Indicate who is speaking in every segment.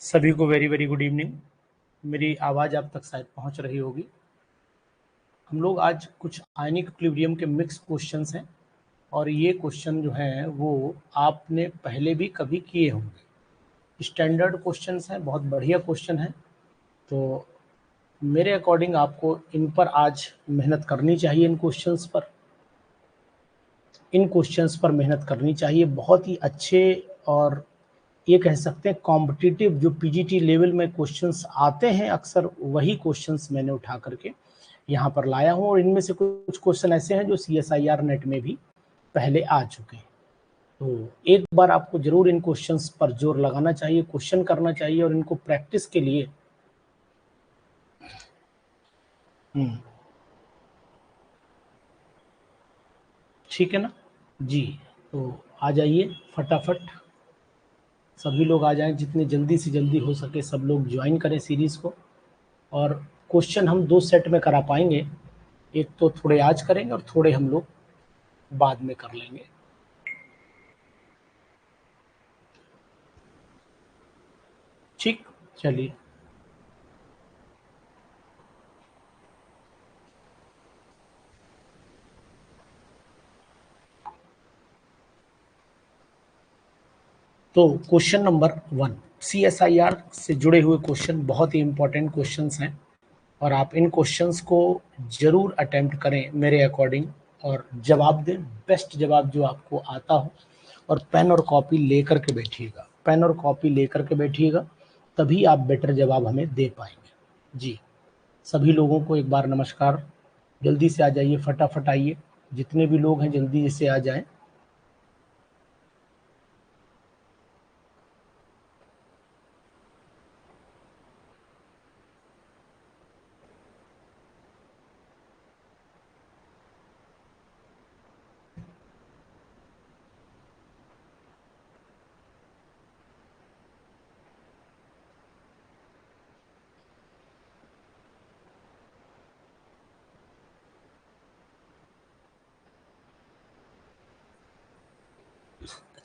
Speaker 1: सभी को very very good evening. मेरी आवाज़ आप तक शायद पहुंच रही होगी। हम लोग आज कुछ आयनिक इक्विलिब्रियम के मिक्स क्वेश्चंस हैं और ये क्वेश्चन जो हैं वो आपने पहले भी कभी किए होंगे। स्टैंडर्ड क्वेश्चंस हैं, बहुत बढ़िया क्वेश्चन हैं। तो मेरे अकॉर्डिंग आपको इन पर आज मेहनत करनी चाहिए। इन क्वेश्चंस पर मेहनत करनी चाहिए। बहुत ही अच्छे और ये कह सकते हैं कॉम्पिटिटिव जो पीजीटी लेवल में क्वेश्चंस आते हैं, अक्सर वही क्वेश्चंस मैंने उठा करके यहाँ पर लाया हूँ। और इनमें से कुछ क्वेश्चन ऐसे हैं जो CSIR नेट में भी पहले आ चुके हैं। तो एक बार आपको जरूर इन क्वेश्चंस पर जोर लगाना चाहिए, क्वेश्चन करना चाहिए और इनको प्रैक्टिस के लिए ठीक है ना जी। तो आ जाइए फटाफट, सभी लोग आ जाएं, जितने जल्दी से जल्दी हो सके सब लोग ज्वाइन करें सीरीज़ को। और क्वेश्चन हम 2 सेट में करा पाएंगे, एक तो थोड़े आज करेंगे और थोड़े हम लोग बाद में कर लेंगे। ठीक, चलिए। तो क्वेश्चन नंबर 1 CSIR से जुड़े हुए क्वेश्चन बहुत ही इंपॉर्टेंट क्वेश्चंस हैं और आप इन क्वेश्चंस को जरूर अटेम्प्ट करें मेरे अकॉर्डिंग और जवाब दें, बेस्ट जवाब जो आपको आता हो। और पेन और कॉपी लेकर के बैठिएगा, पेन और कॉपी लेकर के बैठिएगा, तभी आप बेटर जवाब हमें दे पाएंगे जी। सभी लोगों को एक बार नमस्कार। जल्दी से आ जाइए, फटाफट आइए, जितने भी लोग हैं जल्दी से आ जाएं।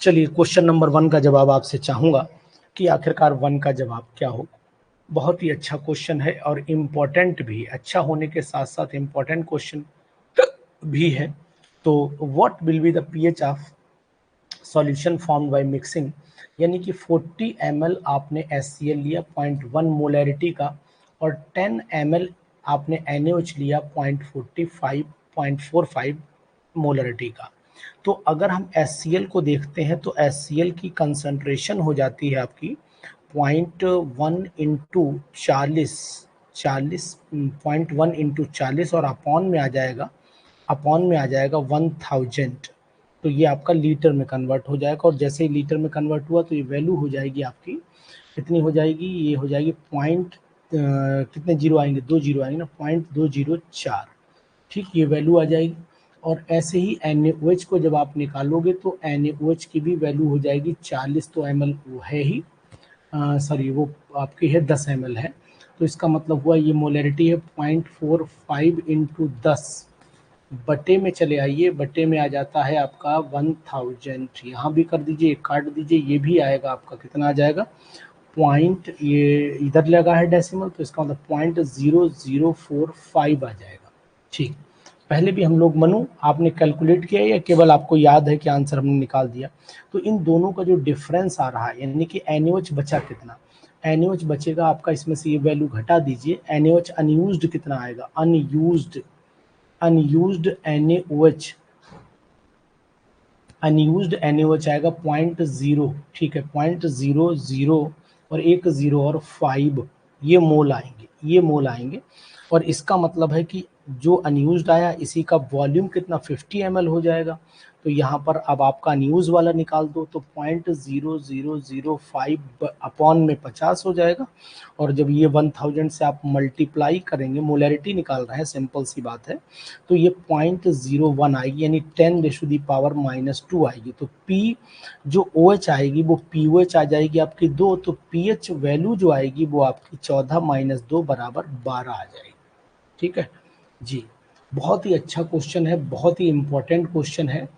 Speaker 1: चलिए, क्वेश्चन नंबर 1 का जवाब आपसे चाहूंगा कि आखिरकार 1 का जवाब क्या हो। बहुत ही अच्छा क्वेश्चन है और इम्पोर्टेंट भी, अच्छा होने के साथ साथ इम्पोर्टेंट क्वेश्चन भी है। तो what will be the pH of solution formed by mixing, यानी कि 40 ml आपने HCl लिया 0.1 मोलैरिटी का और 10 ml आपने NaOH लिया 0.45 मोलैरिटी का। तो अगर हम HCl को देखते हैं तो HCl की कंसंट्रेशन हो जाती है आपकी 0.1 इंटू 40 0.1 इंटू 40 और अपॉन में आ जाएगा 1000। तो ये आपका लीटर में कन्वर्ट हो जाएगा और जैसे ही लीटर में कन्वर्ट हुआ तो ये वैल्यू हो जाएगी आपकी कितनी हो जाएगी, ये हो जाएगी कितने जीरो आएंगे, 2 जीरो आएंगे ना, 0.204। ठीक, ये वैल्यू आ जाएगी। और ऐसे ही NaOH को जब आप निकालोगे तो NaOH की भी वैल्यू हो जाएगी 40, तो ml वो है ही, सॉरी वो आपकी है 10 ml है। तो इसका मतलब हुआ ये मोलैरिटी है 0.45 इंटू 10 बटे में चले आइए, बटे में आ जाता है आपका 1000। यहाँ भी कर दीजिए, एक काट दीजिए, ये भी आएगा आपका कितना आ जाएगा पॉइंट, ये इधर लगा है डेसिमल तो इसका मतलब 0.0045 आ जाएगा। ठीक, पहले भी हम लोग मनु आपने कैलकुलेट किया या केवल आपको याद है कि आंसर हमने निकाल दिया। तो इन दोनों का जो डिफरेंस आ रहा है, यानी कि NaOH बचा कितना, NaOH बचेगा आपका, इसमें से ये वैल्यू घटा दीजिए, NaOH अनयूज्ड कितना आएगा, अनयूज्ड NaOH आएगा 0.0। ठीक है, 0.00 और एक 0 और 5, ये मोल आएंगे। और इसका मतलब है कि जो अनयूज्ड आया इसी का वॉल्यूम कितना 50 ml हो जाएगा। तो यहाँ पर अब आपका अनयूज वाला निकाल दो तो 0.0005 अपॉन में 50 हो जाएगा। और जब ये 1000 से आप मल्टीप्लाई करेंगे, मोलैरिटी निकाल रहे हैं, सिंपल सी बात है, तो ये 0.01 आएगी, यानी 10⁻⁻² आएगी। तो P जो OH आएगी वो POH आ जाएगी आपकी 2, तो pH वैल्यू जो आएगी वो आपकी 14 - 2 बराबर 12 आ जाएगी। ठीक है जी, बहुत ही अच्छा क्वेश्चन है, बहुत ही इम्पोर्टेंट क्वेश्चन है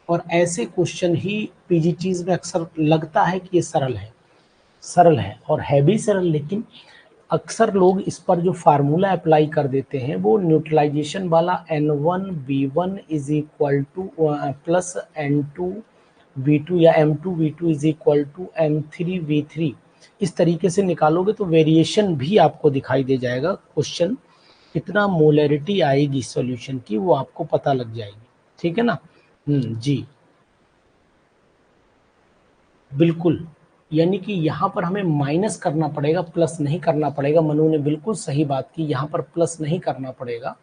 Speaker 1: और ऐसे क्वेश्चन ही पीजीटीज में अक्सर लगता है कि ये सरल है, सरल है और है भी सरल, लेकिन अक्सर लोग इस पर जो फार्मूला अप्लाई कर देते हैं वो न्यूट्रलाइजेशन वाला N1V1 is equal two plus N2V2 या M2V2 is equal to M3V3, इस तरीके से निकालोगे तो वेरिएशन भी आपको दिखाई दे जाएगा। क्वेश्चन कितना मोलैरिटी आएगी सॉल्यूशन की वो आपको पता लग जाएगी। ठीक है ना। जी बिल्कुल, यानी कि यहाँ पर हमें माइनस करना पड़ेगा, प्लस नहीं करना पड़ेगा। मनु ने बिल्कुल सही बात की, यहाँ पर प्लस नहीं करना पड़ेगा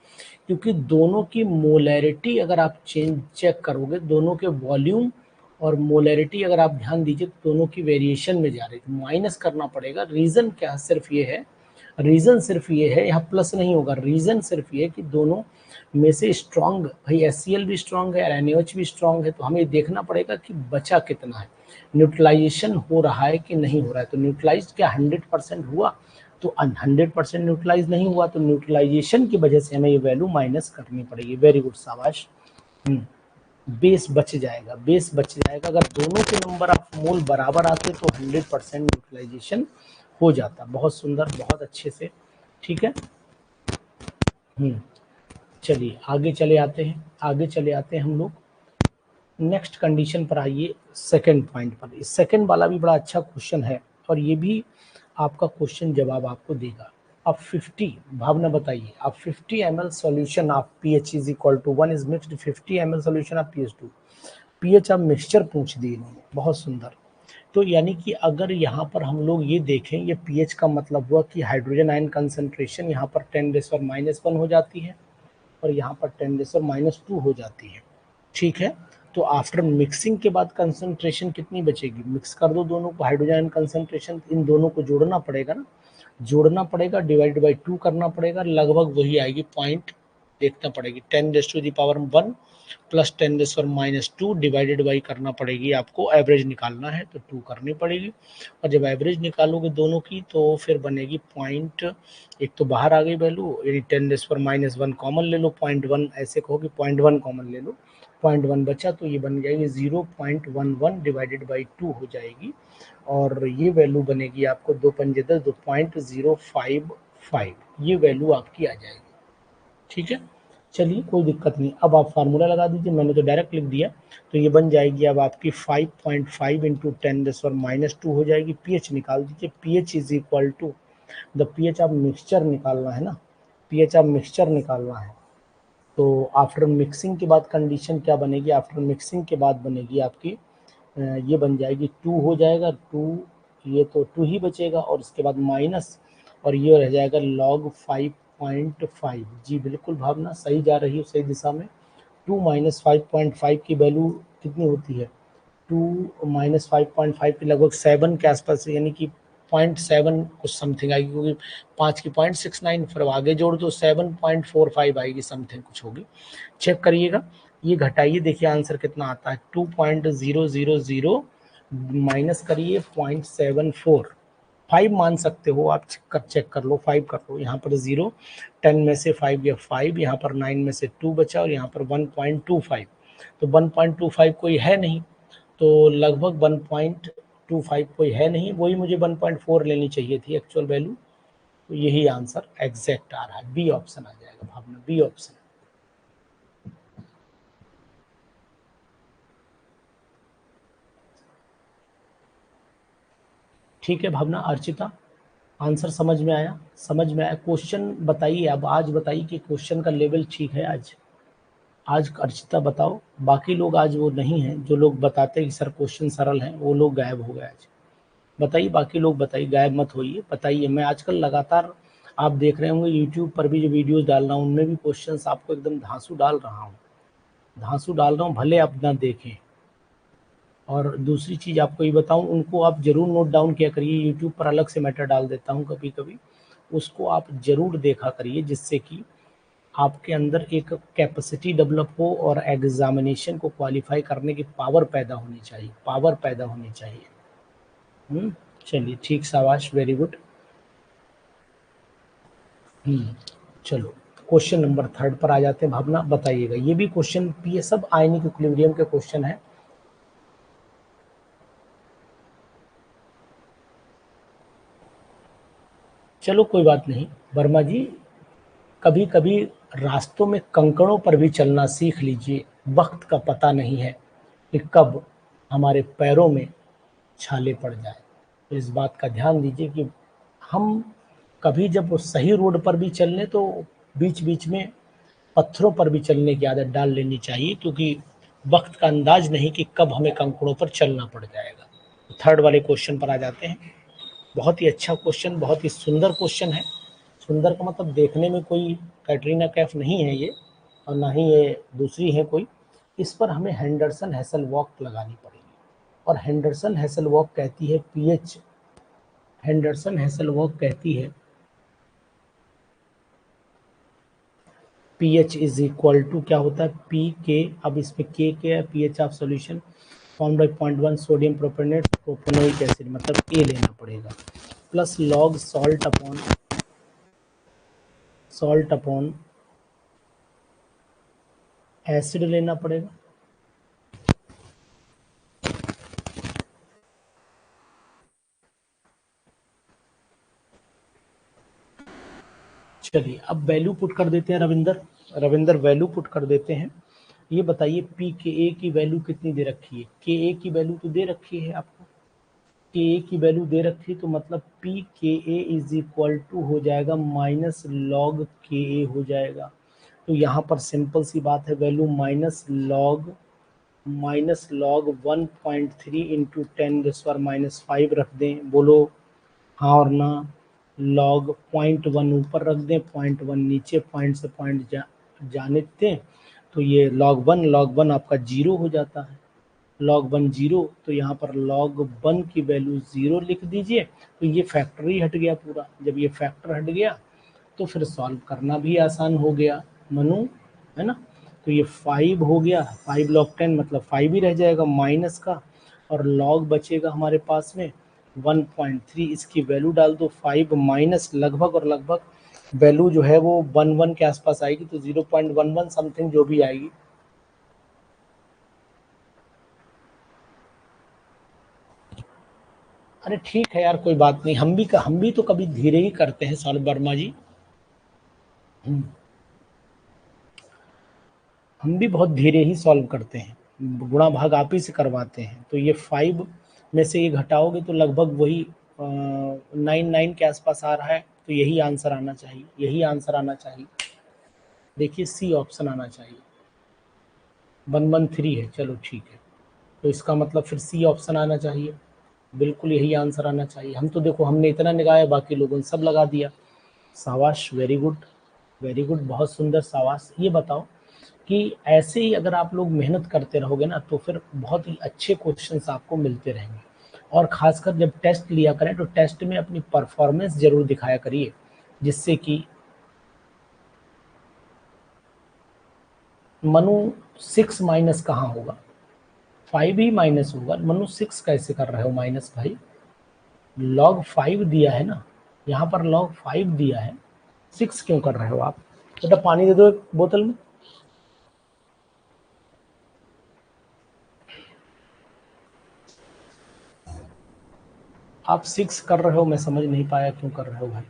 Speaker 1: क्योंकि दोनों की मोलैरिटी अगर आप चेक करोगे, दोनों के वॉल्यूम और मोलैरिटी अगर आप ध्यान दीजिए तो दोनों की वेरिएशन में जा रही है, माइनस करना पड़ेगा। रीज़न क्या है, सिर्फ ये है, रीज़न सिर्फ ये है, यहाँ प्लस नहीं होगा। रीज़न सिर्फ ये कि दोनों में से स्ट्रॉन्ग, भाई HCl भी स्ट्रॉन्ग है और NaOH भी स्ट्रॉन्ग है, तो हमें देखना पड़ेगा कि बचा कितना है, न्यूट्रलाइजेशन हो रहा है कि नहीं हो रहा है। तो न्यूट्रलाइज क्या 100% हुआ, तो 100% न्यूट्रलाइज नहीं हुआ, तो न्यूट्रलाइजेशन की वजह से हमें ये वैल्यू माइनस करनी पड़ेगी। वेरी गुड, शाबाश। बेस बच जाएगा, बेस बच जाएगा। अगर दोनों के नंबर ऑफ मोल बराबर आते तो 100% न्यूट्रलाइजेशन हो जाता। बहुत सुंदर, बहुत अच्छे से। ठीक है। चलिए आगे चले आते हैं, आगे चले आते हैं हम लोग नेक्स्ट कंडीशन पर। आइए सेकंड पॉइंट पर। इस सेकंड वाला भी बड़ा अच्छा क्वेश्चन है और ये भी आपका क्वेश्चन जवाब आपको देगा। अब 50, भावना बताइए, अब 50 ml solution of pH is equal to 1 is mixed 50 ml solution of pH2। pH अब मिक्सचर पूछ दिए इन्होंने, बहुत सुंदर। तो यानी कि अगर यहाँ पर हम लोग ये देखें, ये pH का मतलब हुआ कि हाइड्रोजन आयन कंसंट्रेशन यहाँ पर 10⁻⁻1 हो जाती है और यहाँ पर 10⁻2 हो जाती है। ठीक है। तो आफ्टर मिक्सिंग के बाद कंसंट्रेशन कितनी बचेगी, मिक्स कर दो दोनों को, हाइड्रोजन कंसंट्रेशन, इन दोनों को जोड़ना पड़ेगा ना, जोड़ना पड़ेगा, डिवाइड बाई 2 करना पड़ेगा, लगभग वही आएगी पॉइंट, देखना पड़ेगी 10⁻1 प्लस 10⁻2 डिवाइडेड बाई करना पड़ेगी आपको, एवरेज निकालना है तो 2 करनी पड़ेगी। और जब एवरेज निकालोगे दोनों की तो फिर बनेगी पॉइंट, एक तो बाहर आ गई वैल्यू, यानी 10⁻1 कॉमन ले लो, 0.1 ऐसे कहोगे 0.1 कॉमन ले लो, 0.1 बचा तो ये बन जाएगी 0.11 डिवाइडेड बाई 2 हो जाएगी और ये वैल्यू बनेगी आपको 2 पंजे 10 2.055, ये वैल्यू आपकी आ जाएगी। ठीक है। चलिए कोई दिक्कत नहीं, अब आप फार्मूला लगा दीजिए, मैंने तो डायरेक्ट लिख दिया। तो ये बन जाएगी अब आपकी 5.5 इंटू 10⁻2 हो जाएगी। pH निकाल दीजिए, pH is equal to the pH आप मिक्सचर निकालना है ना, pH आप मिक्सचर निकालना है। तो आफ्टर मिक्सिंग के बाद कंडीशन क्या बनेगी, आफ्टर मिक्सिंग के बाद बनेगी आपकी ये बन जाएगी 2 हो जाएगा, 2 ये तो 2 ही बचेगा और इसके बाद माइनस और ये रह जाएगा log 5.5। जी बिल्कुल भावना, सही जा रही है, सही दिशा में। 2 माइनस 5.5 की वैल्यू कितनी होती है, 2 माइनस 5.5 की लगभग 7 के आसपास, यानी कि 0.7 कुछ समथिंग आएगी, क्योंकि 5 की 0.69 फिर आगे जोड़ दो 7.45 आएगी, समथिंग कुछ होगी, चेक करिएगा। ये घटाइए, देखिए आंसर कितना आता है, 2.000 माइनस करिए 0.74, 5 मान सकते हो आप, चेक कर लो, 5 कर लो। यहाँ पर 0, 10 में से 5 गया 5, यहाँ पर 9 में से 2 बचा और यहाँ पर 1.25, तो 1.25 कोई है नहीं, तो लगभग 1.25 कोई है नहीं, वही मुझे 1.4 लेनी चाहिए थी एक्चुअल वैल्यू। तो यही आंसर एग्जैक्ट आ रहा है, बी ऑप्शन आ जाएगा भावना, बी ऑप्शन। ठीक है भावना, अर्चिता आंसर समझ में आया, समझ में आया। क्वेश्चन बताइए, अब आज बताइए कि क्वेश्चन का लेवल ठीक है आज, आज अर्चिता बताओ। बाकी लोग आज वो नहीं हैं, जो लोग बताते हैं कि सर क्वेश्चन सरल हैं, वो लोग गायब हो गए आज। बताइए, बाकी लोग बताइए, गायब मत होइए, बताइए। मैं आजकल लगातार, आप देख रहे होंगे यूट्यूब पर भी जो वीडियोस डाल रहा हूँ उनमें भी क्वेश्चंस आपको एकदम धांसू डाल रहा हूँ, धांसू डाल रहा हूँ, भले आप ना देखें। और दूसरी चीज़ आपको ये बताऊँ, उनको आप ज़रूर नोट डाउन किया करिए, यूट्यूब पर अलग से मैटर डाल देता हूँ कभी कभी, उसको आप ज़रूर देखा करिए, जिससे कि आपके अंदर एक कैपेसिटी डेवलप हो और एग्जामिनेशन को क्वालिफाई करने की पावर पैदा होनी चाहिए, पावर पैदा होनी चाहिए। चलिए ठीक, शाबाश, वेरी गुड। चलो क्वेश्चन नंबर 3 पर आ जाते हैं। भावना बताइएगा, ये भी क्वेश्चन ये सब आयनिक इक्विलिब्रियम के क्वेश्चन है। चलो कोई बात नहीं वर्मा जी, कभी कभी रास्तों में कंकड़ों पर भी चलना सीख लीजिए। वक्त का पता नहीं है कि कब हमारे पैरों में छाले पड़ जाए। तो इस बात का ध्यान दीजिए कि हम कभी जब वो सही रोड पर भी चल लें तो बीच बीच में पत्थरों पर भी चलने की आदत डाल लेनी चाहिए, क्योंकि वक्त का अंदाज नहीं कि कब हमें कंकड़ों पर चलना पड़ जाएगा। थर्ड वाले क्वेश्चन पर आ जाते हैं। बहुत ही अच्छा क्वेश्चन, बहुत ही सुंदर क्वेश्चन है। सुंदर का मतलब देखने में कोई कैटरीना कैफ नहीं है ये, और ना ही ये दूसरी है कोई। इस पर हमें हेंडरसन हेसलवॉक लगानी पड़ेगी, और हेंडरसन हेसलवॉक कहती है पीएच, हेंडरसन हेसलवॉक कहती है पीएच इज इक्वल टू क्या होता है पी के, अब इसमें के है pH of solution form by 0.1 sodium propanoate propanoic acid, मतलब ए लेना पड़ेगा, plus log salt upon acid लेना पड़ेगा। चलिए अब वैल्यू पुट कर देते हैं रविंदर वैल्यू पुट कर देते हैं। ये बताइए पी के ए की वैल्यू कितनी दे रखी है? के ए की वैल्यू तो दे रखी है आपको, के ए की वैल्यू दे रखी है, तो मतलब पी के ए इज इक्वल टू हो जाएगा माइनस लॉग के ए हो जाएगा। तो यहाँ पर सिंपल सी बात है, वैल्यू माइनस लॉग 1.3 इंटू 10⁻⁵ रख दें। बोलो हाँ और ना। लॉग 0.1 ऊपर रख दें, 0.1 नीचे, पॉइंट से पॉइंट जाने दें, तो ये log 1 आपका 0 हो जाता है। log 1 0, तो यहाँ पर log 1 की वैल्यू 0 लिख दीजिए। तो ये फैक्टर ही हट गया पूरा। जब ये फैक्टर हट गया तो फिर सॉल्व करना भी आसान हो गया मनु, है ना। तो ये 5 हो गया, 5 log 10 मतलब 5 ही रह जाएगा माइनस का, और log बचेगा हमारे पास में 1.3। इसकी वैल्यू डाल दो 5 माइनस लगभग, और लगभग वैल्यू जो है वो 1 के आसपास आएगी, तो 0.11 समथिंग जो भी आएगी। अरे ठीक है यार, कोई बात नहीं, हम भी तो कभी धीरे ही करते हैं सॉल्व वर्मा जी। हम भी बहुत धीरे ही सॉल्व करते हैं, गुणा भाग आप ही से करवाते हैं। तो ये 5 में से ये घटाओगे तो लगभग वही 9 के आसपास आ रहा है, तो यही आंसर आना चाहिए, यही आंसर आना चाहिए। देखिए सी ऑप्शन आना चाहिए। 113 है, चलो ठीक है, तो इसका मतलब फिर सी ऑप्शन आना चाहिए, बिल्कुल यही आंसर आना चाहिए। हम तो देखो हमने इतना निकाया, बाकी लोगों ने सब लगा दिया। शाबाश, वेरी गुड, वेरी गुड, बहुत सुंदर, शाबाश। ये बताओ कि ऐसे ही अगर आप लोग मेहनत करते रहोगे ना, तो फिर बहुत ही अच्छे क्वेश्चंस आपको मिलते रहेंगे। और खासकर जब टेस्ट लिया करें तो टेस्ट में अपनी परफॉर्मेंस जरूर दिखाया करिए, जिससे कि मनु 6 माइनस कहाँ होगा, 5 ही माइनस होगा। मनु 6 कैसे कर रहे हो माइनस भाई? log 5 दिया है ना, यहाँ पर log 5 दिया है, 6 क्यों कर रहे हो आप? बेटा पानी दे दो एक बोतल में। आप 6 कर रहे हो, मैं समझ नहीं पाया क्यों कर रहे हो भाई।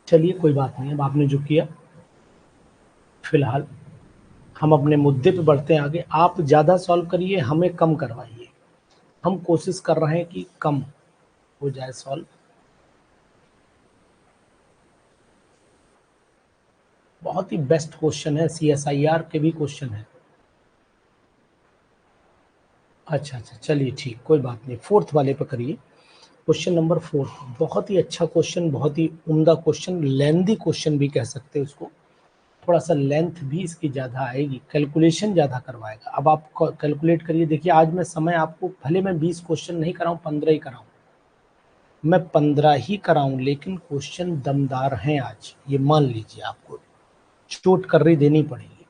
Speaker 1: चलिए कोई बात नहीं, अब आपने जो किया, फिलहाल हम अपने मुद्दे पे बढ़ते हैं आगे। आप ज़्यादा सॉल्व करिए, हमें कम करवाइए। हम कोशिश कर रहे हैं कि कम हो जाए सॉल्व। बहुत ही बेस्ट क्वेश्चन है, CSIR के भी क्वेश्चन है। अच्छा, चलिए ठीक, कोई बात नहीं, फोर्थ वाले पे करिए। क्वेश्चन नंबर 4 बहुत ही अच्छा क्वेश्चन, बहुत ही उम्दा क्वेश्चन, लेंदी क्वेश्चन भी कह सकते हैं उसको। थोड़ा सा लेंथ भी इसकी ज़्यादा आएगी, कैलकुलेशन ज़्यादा करवाएगा। अब आप कैलकुलेट करिए। देखिए आज मैं समय आपको, भले मैं 20 क्वेश्चन नहीं कराऊँ, 15 ही कराऊँ, मैं 15 ही कराऊँ, लेकिन क्वेश्चन दमदार हैं आज, ये मान लीजिए। आपको चोट कर्री देनी पड़ेगी।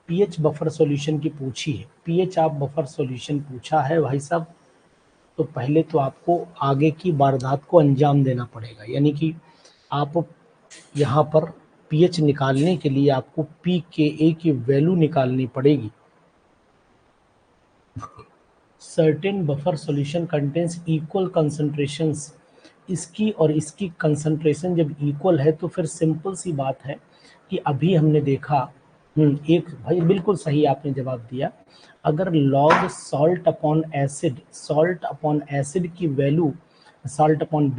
Speaker 1: पीएच बफर सॉल्यूशन की पूछी है, पीएच आप बफर सॉल्यूशन पूछा है भाई साहब, तो पहले तो आपको आगे की वारदात को अंजाम देना पड़ेगा। यानी कि आप यहाँ पर पीएच निकालने के लिए आपको pKa की वैल्यू निकालनी पड़ेगी। Certain buffer solution contains equal concentrations, इसकी और इसकी कंसंट्रेशन जब इक्वल है तो फिर सिंपल सी बात है कि अभी हमने देखा, एक भाई बिल्कुल सही आपने जवाब दिया। अगर लॉग सॉल्ट अपॉन एसिड की वैल्यू, सॉल्ट अपॉन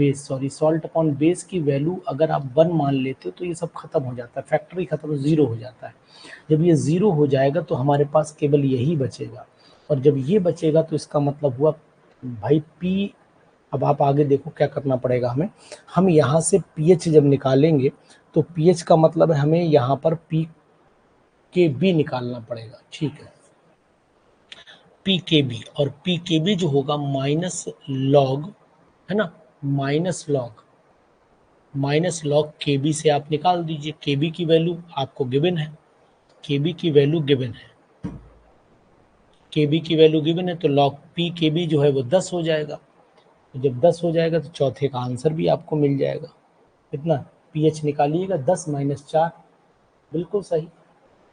Speaker 1: बेस की वैल्यू अगर आप 1 मान लेते हो तो ये सब खत्म हो जाता है, फैक्टरी खत्म, जीरो हो जाता है। जब ये जीरो हो जाएगा तो हमारे पास केवल यही बचेगा, और जब ये बचेगा तो इसका मतलब हुआ भाई पी। अब आप आगे देखो क्या करना पड़ेगा हमें, हम यहाँ से पीएच जब निकालेंगे तो पीएच का मतलब है हमें यहाँ पर पी के बी निकालना पड़ेगा, ठीक है। पी के बी, और पी के बी जो होगा माइनस लॉग, है ना, माइनस लॉग के बी से आप निकाल दीजिए। के बी की वैल्यू आपको गिवन है, के बी की वैल्यू गिवन है, के बी की वैल्यू गिवन है, तो लॉग पी के बी जो है वो 10 हो जाएगा। तो जब 10 हो जाएगा तो चौथे का आंसर भी आपको मिल जाएगा। कितना, पीएच निकालिएगा 10 माइनस 4, बिल्कुल सही।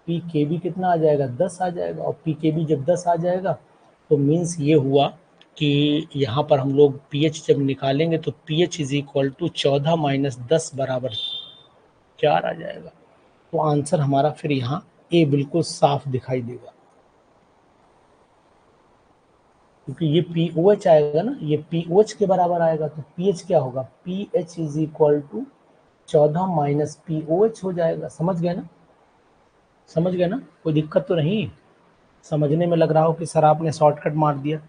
Speaker 1: पी के बी कितना आ जाएगा, 10 आ जाएगा, और पी के बी जब 10 आ जाएगा तो मीन्स ये हुआ कि यहाँ पर हम लोग पीएच जब निकालेंगे तो pH is equal to 14 minus 10 बराबर 4 आ जाएगा। तो आंसर हमारा फिर यहाँ ए बिल्कुल साफ दिखाई देगा, क्योंकि ये पी ओ एच आएगा ना, ये पी ओ एच के बराबर आएगा, तो पी एच क्या होगा, P H is equal to 14 minus P O H हो जाएगा। समझ गए ना, समझ गए ना, कोई दिक्कत तो नहीं। समझने में लग रहा हो कि सर आपने शॉर्टकट मार दिया।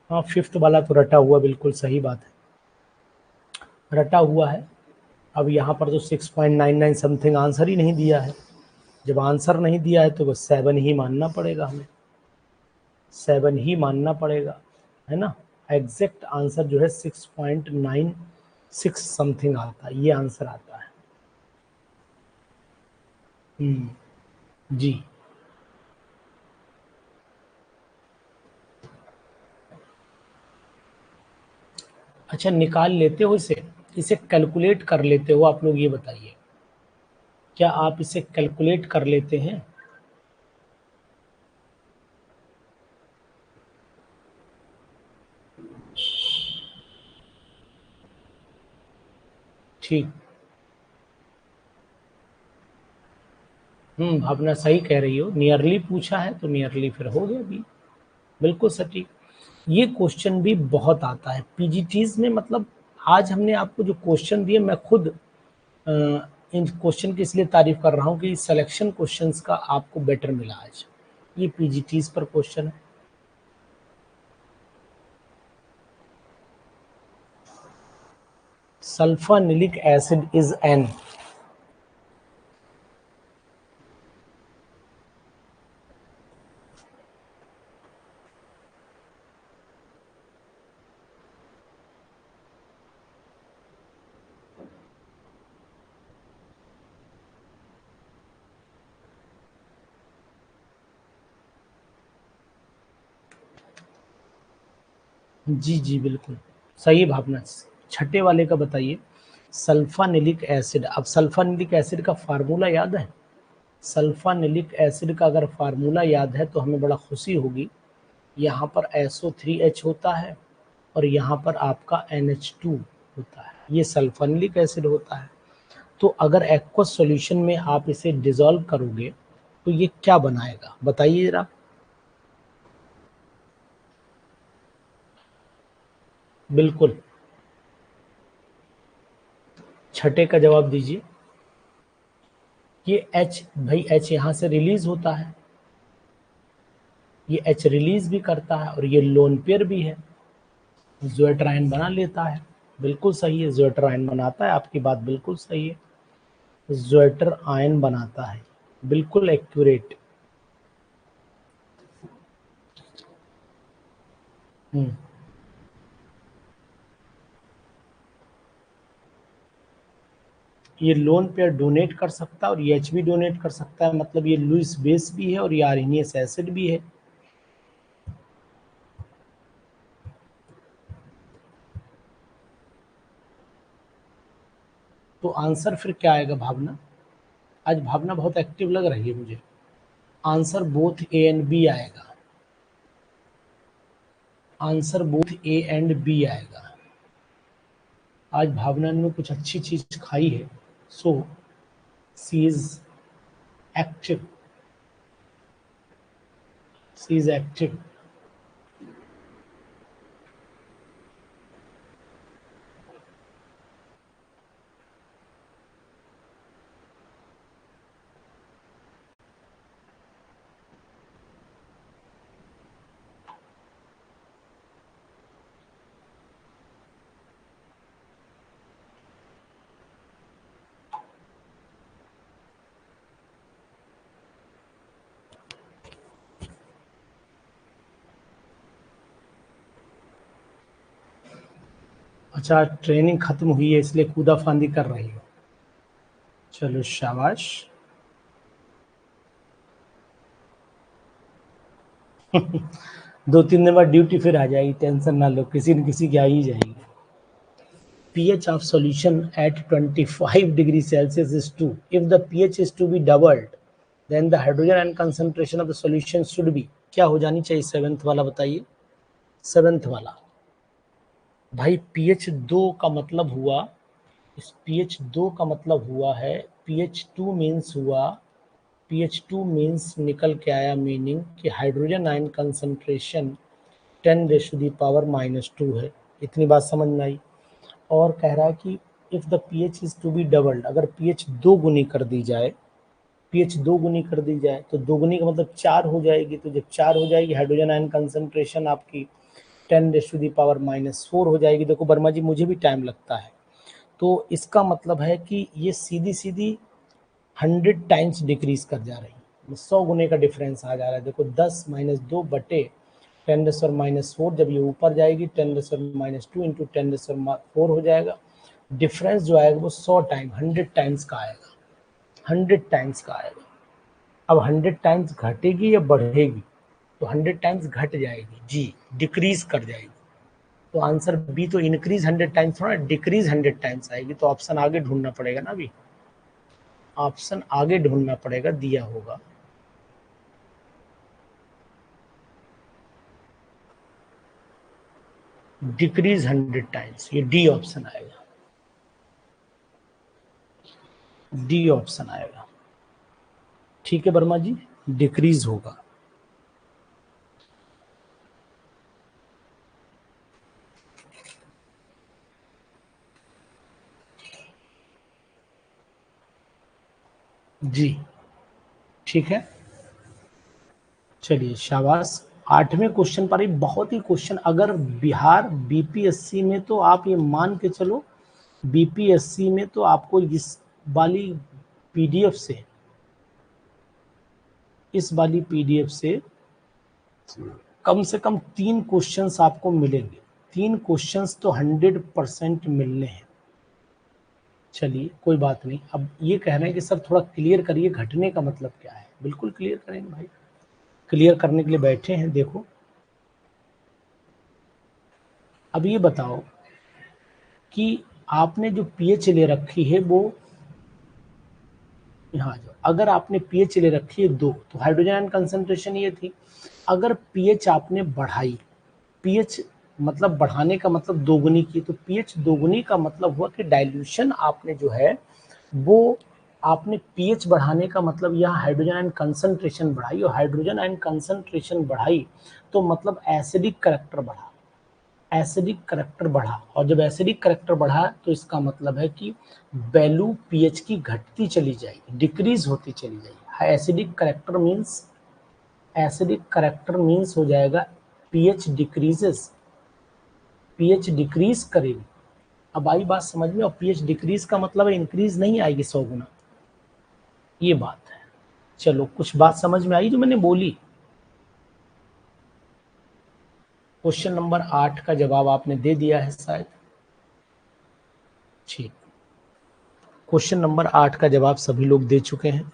Speaker 1: हाँ, फिफ्थ वाला तो रटा हुआ, बिल्कुल सही बात है, रटा हुआ है। अब यहाँ पर तो 6.99 समथिंग आंसर ही नहीं दिया है। जब आंसर नहीं दिया है तो बस 7 ही मानना पड़ेगा हमें, 7 ही मानना पड़ेगा, है ना। एग्जैक्ट आंसर जो है 6.96 समथिंग आता है, ये आंसर आता है। जी, अच्छा निकाल लेते हो इसे, इसे कैलकुलेट कर लेते हो आप लोग, ये बताइए क्या आप इसे कैलकुलेट कर लेते हैं। ठीक, भावना सही कह रही हो, नियरली पूछा है तो नियरली फिर हो गया भी, बिल्कुल सटीक। ये क्वेश्चन भी बहुत आता है पीजीटीज में, मतलब आज हमने आपको जो क्वेश्चन दिए, मैं खुद इन क्वेश्चन की इसलिए तारीफ कर रहा हूँ कि सिलेक्शन क्वेश्चंस का आपको बेटर मिला आज। ये पीजीटीज पर क्वेश्चन है। सल्फानिलिक एसिड इज एन, जी जी बिल्कुल सही भावना। छठे वाले का बताइए, सल्फानिलिक एसिड। अब सल्फानिलिक एसिड का फार्मूला याद है, सल्फानिलिक एसिड का अगर फार्मूला याद है तो हमें बड़ा खुशी होगी। यहाँ पर SO3H होता है और यहाँ पर आपका NH2 होता है, ये सल्फानिलिक एसिड होता है। तो अगर एक्वस सॉल्यूशन में आप इसे डिसॉल्व करोगे तो ये क्या बनाएगा, बताइए जरा। बिल्कुल, छठे का जवाब दीजिए। ये H, भाई H यहाँ से रिलीज होता है, ये H रिलीज भी करता है और ये लोन पेयर भी है, ज्वेटर आयन बना लेता है। बिल्कुल सही है, ज्वेटर आयन बनाता है, आपकी बात बिल्कुल सही है, ज्वेटर आयन बनाता है, बिल्कुल एक्यूरेट। हम्म, ये लोन पेयर डोनेट कर सकता है और ये एच भी डोनेट कर सकता है, मतलब ये लुइस बेस भी है और ये आर्हेनियस एसिड भी है। तो आंसर फिर क्या आएगा भावना? आज भावना बहुत एक्टिव लग रही है मुझे। Answer both A and B आएगा। Answer both A and B आएगा। आज भावना ने कुछ अच्छी चीज खाई है, so she is active. She is active. अच्छा, ट्रेनिंग खत्म हुई है इसलिए कूदा फांदी कर रही हो। चलो शाबाश। दो तीन दिन बाद ड्यूटी फिर आ जाएगी, टेंशन ना लो, किसी न किसी की आ ही जाएगी। pH of solution at 25 degree Celsius is 2. If the pH is to be doubled, then the hydrogen ion concentration of the solution should be, क्या हो जानी चाहिए? सेवेंथ वाला बताइए। सेवेंथ वाला भाई, pH 2 का मतलब हुआ, इस pH 2 का मतलब हुआ है, pH 2 मीन्स हुआ, pH 2 मीन्स निकल के आया मीनिंग कि hydrogen ion concentration 10 raise to the power -2 है। इतनी बात समझ में आई। और कह रहा है कि if the pH is to be doubled, अगर पीएच दो गुनी कर दी जाए, पीएच दो गुनी कर दी जाए तो दोगुनी का मतलब 4 हो जाएगी। तो जब 4 हो जाएगी, हाइड्रोजन आयन कंसंट्रेशन आपकी 10 रेज़ टू दी पावर -4 हो जाएगी। देखो वर्मा जी, मुझे भी टाइम लगता है, तो इसका मतलब है कि ये सीधी सीधी 100 टाइम्स डिक्रीज कर जा रही है, 100 गुने का डिफरेंस आ जा रहा है। देखो 10 - 2 बटे 10⁻⁻4, जब ये ऊपर जाएगी 10⁻2 इंटू 10⁻4 हो जाएगा। डिफरेंस जो आएगा वो 100 टाइम 100 टाइम्स का आएगा, 100 टाइम्स का आएगा। अब 100 टाइम्स घटेगी या बढ़ेगी? तो 100 टाइम्स घट जाएगी जी, डिक्रीज कर जाएगी। तो आंसर बी तो इंक्रीज 100 टाइम्स थोड़ा, डिक्रीज 100 टाइम्स आएगी। तो ऑप्शन आगे ढूंढना पड़ेगा ना, अभी ऑप्शन आगे ढूंढना पड़ेगा, दिया होगा। डिक्रीज 100 टाइम्स, ये डी ऑप्शन आएगा, डी ऑप्शन आएगा। ठीक है वर्मा जी, डिक्रीज होगा। जी ठीक है, चलिए शाबाश। 8वें क्वेश्चन पर ही बहुत ही क्वेश्चन, अगर बिहार बीपीएससी में, तो आप ये मान के चलो बीपीएससी में तो आपको इस वाली पीडीएफ से, इस वाली पीडीएफ से कम 3 क्वेश्चंस आपको मिलेंगे। 3 क्वेश्चंस तो 100% मिलने हैं। चलिए कोई बात नहीं। अब ये कह रहे हैं कि सर थोड़ा क्लियर करिए, घटने का मतलब क्या है? बिल्कुल क्लियर करेंगे भाई, क्लियर करने के लिए बैठे हैं। देखो अब ये बताओ कि आपने जो पीएच ले रखी है वो, यहाँ जो अगर आपने पीएच ले रखी है 2, तो हाइड्रोजन आयन कंसंट्रेशन ये थी। अगर पीएच आपने बढ़ाई, पीएच मतलब बढ़ाने का मतलब दोगुनी की, तो पीएच दोगुनी का मतलब हुआ कि डाइल्यूशन आपने जो है वो, आपने पीएच बढ़ाने का मतलब यहाँ हाइड्रोजन आयन कंसंट्रेशन बढ़ाई, और हाइड्रोजन आयन कंसंट्रेशन बढ़ाई तो मतलब एसिडिक करैक्टर बढ़ा, एसिडिक करैक्टर बढ़ा। और जब एसिडिक करैक्टर बढ़ा तो इसका मतलब है कि वैल्यू पीएच की घटती चली जाएगी, डिक्रीज होती चली जाएगी। Acidic character means, acidic character means हो जाएगा पीएच डिक्रीजेस, पीएच डिक्रीज करेगी। अब आई बात समझ में? और पीएच डिक्रीज का मतलब है इंक्रीज नहीं आएगी 100 गुना, ये बात है। चलो कुछ बात समझ में आई जो मैंने बोली? क्वेश्चन नंबर 8 का जवाब आपने दे दिया है शायद। ठीक, क्वेश्चन नंबर 8 का जवाब सभी लोग दे चुके हैं।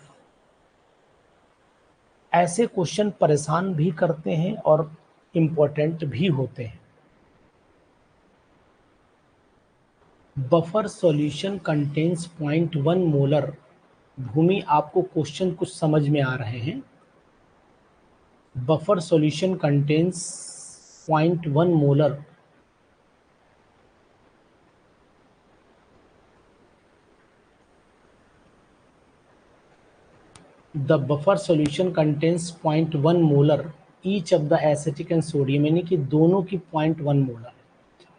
Speaker 1: ऐसे क्वेश्चन परेशान भी करते हैं और इम्पोर्टेंट भी होते हैं। Buffer solution contains 0.1 molar. Bhumi, आपको क्वेश्चन कुछ समझ में आ रहे हैं? Buffer solution contains 0.1 molar. The buffer solution contains 0.1 molar each of the acetic and sodium, यानी कि दोनों की 0.1 मोलर।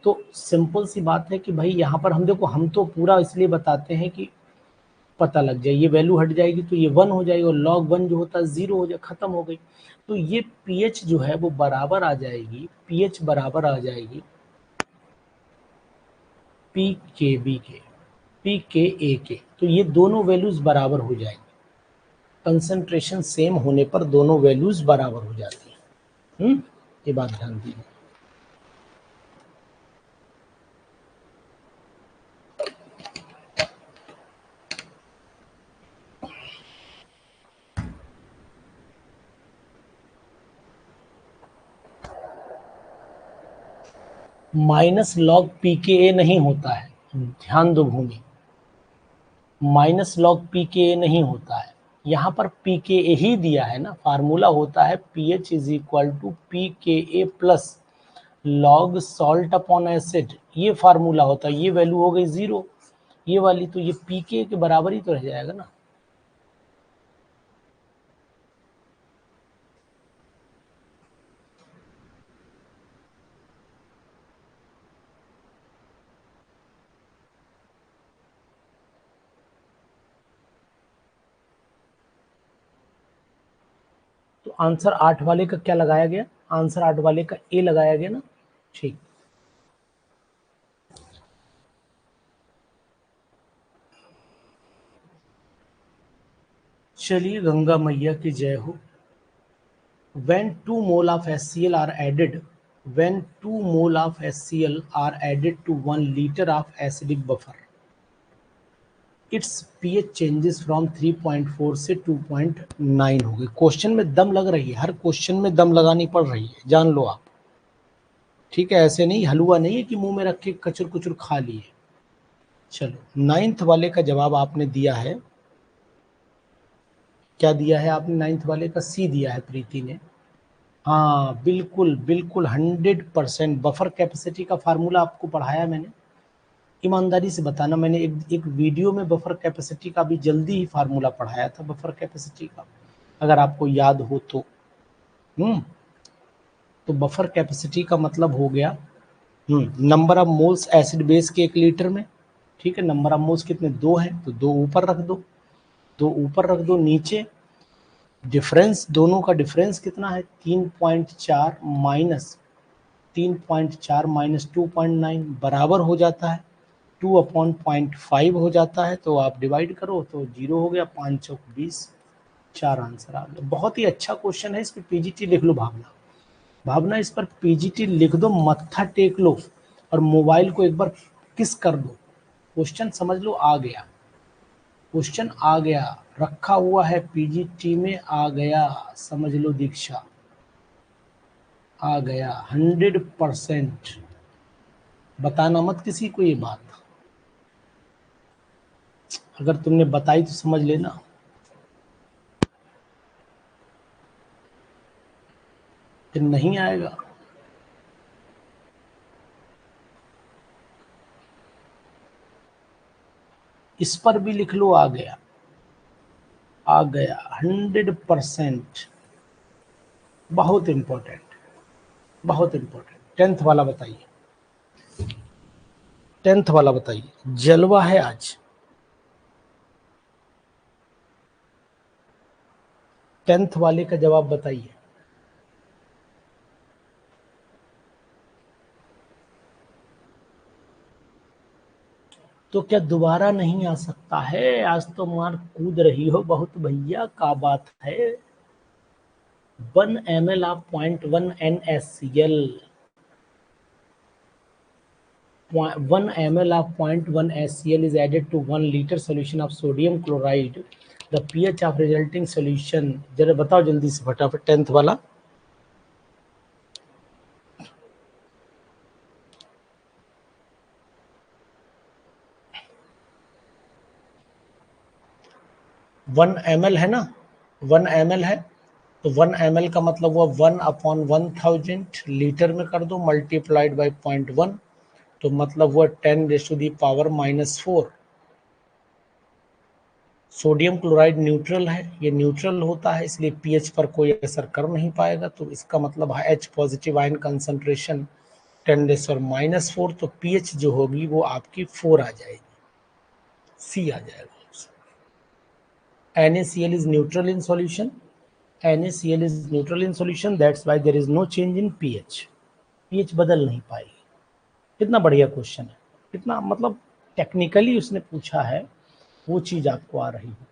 Speaker 1: तो सिंपल सी बात है कि भाई यहाँ पर हम देखो, हम तो पूरा इसलिए बताते हैं कि पता लग जाए, ये वैल्यू हट जाएगी तो ये 1 हो जाएगी और log 1 जो होता है 0 हो जाए, खत्म हो गई। तो ये pH जो है वो बराबर आ जाएगी, pH बराबर आ जाएगी pKb के, pKa के। तो ये दोनों वैल्यूज बराबर हो जाएंगी। कंसंट्रेशन सेम होने पर दोनों वैल्यूज बराबर हो जाती हैं। ये बात ध्यान दीजिए। माइनस लॉग pKa नहीं होता है, ध्यान दो भूमि, माइनस लॉग pKa नहीं होता है। यहाँ पर pKa ही दिया है ना, फार्मूला होता है pH is equal to pKa plus log salt upon acid, ये फार्मूला होता है। ये वैल्यू हो गई 0, ये वाली, तो ये pKa के बराबर ही तो रह जाएगा ना। तो आंसर 8 वाले का क्या लगाया गया? आंसर 8 वाले का ए लगाया गया ना। ठीक, चलिए, गंगा मैया की जय हो। When 2 mole of HCl are added, when 2 mole of HCl are added to 1 liter of acidic buffer, its pH changes from 3.4 से 2.9 हो गई। क्वेश्चन में दम लग रही है, हर क्वेश्चन में दम लगानी पड़ रही है, जान लो आप। ठीक है, ऐसे नहीं, हलवा नहीं है कि मुंह में रख के कचुर कुचुर खा लिए। चलो, 9th वाले का जवाब आपने दिया है, क्या दिया है आपने? 9th वाले का सी दिया है प्रीति ने। हाँ, बिल्कुल बिल्कुल 100%। बफर कैपेसिटी का फार्मूला आपको पढ़ाया मैंने, ईमानदारी से बताना। मैंने एक वीडियो में बफर कैपेसिटी का भी जल्दी ही फार्मूला पढ़ाया था, बफर कैपेसिटी का, अगर आपको याद हो तो। तो बफर कैपेसिटी का मतलब हो गया number of moles acid base के 1 लीटर में। ठीक है, नंबर ऑफ मोल्स कितने? 2 हैं, तो 2 ऊपर रख दो, 2 ऊपर रख दो। नीचे डिफरेंस, दोनों का डिफरेंस कितना है? 3.4 माइनस 3.4 माइनस 2.9 बराबर हो जाता है 2/0.5 हो जाता है। तो आप डिवाइड करो तो 0 हो गया, 5 चौक 20, 4 आंसर आ गया। बहुत ही अच्छा क्वेश्चन है, इस पर पीजीटी लिख लो। भावना, भावना इस पर पीजीटी लिख दो, मत्था टेक लो और मोबाइल को एक बार किस कर दो। क्वेश्चन समझ लो, आ गया, क्वेश्चन आ गया, रखा हुआ है पीजीटी में, आ गया, समझ लो दीक्षा, आ गया 100%। बताना मत किसी को ये बात, अगर तुमने बताई तो समझ लेना। फिर नहीं आएगा। इस पर भी लिख लो, आ गया, आ गया 100%। बहुत इंपॉर्टेंट, बहुत इंपॉर्टेंट। 10th वाला बताइए, 10th वाला बताइए, जलवा है आज। 10th वाले का जवाब बताइए। तो क्या दोबारा नहीं आ सकता है? आज तो मार कूद रही हो बहुत भैया, का बात है। 1 ml of 0.1 NaCl, 1 ml of 0.1 HCl is added to 1 liter solution of sodium chloride. The pH of resulting solution, जरा बताओ जल्दी से फटाफट 10th वाला. वन ml है ना, 1 ml है तो 1 ml का मतलब हुआ 1/1000 लीटर में कर दो मल्टीप्लाइड बाई 0.1 तो मतलब हुआ 10⁻⁻⁴. सोडियम क्लोराइड न्यूट्रल है, ये न्यूट्रल होता है इसलिए पीएच पर कोई असर कर नहीं पाएगा, तो इसका मतलब है H पॉजिटिव आयन कंसंट्रेशन 10⁻⁴, तो पीएच जो होगी वो आपकी 4 आ जाएगी, सी आ जाएगा. NaCl is neutral in solution. NaCl is neutral in solution, that's why there is no change in pH. pH बदल नहीं पाएगी. कितना बढ़िया क्वेश्चन है, कितना मतलब टेक्निकली उसने पूछा है, वो चीज आपको आ रही है.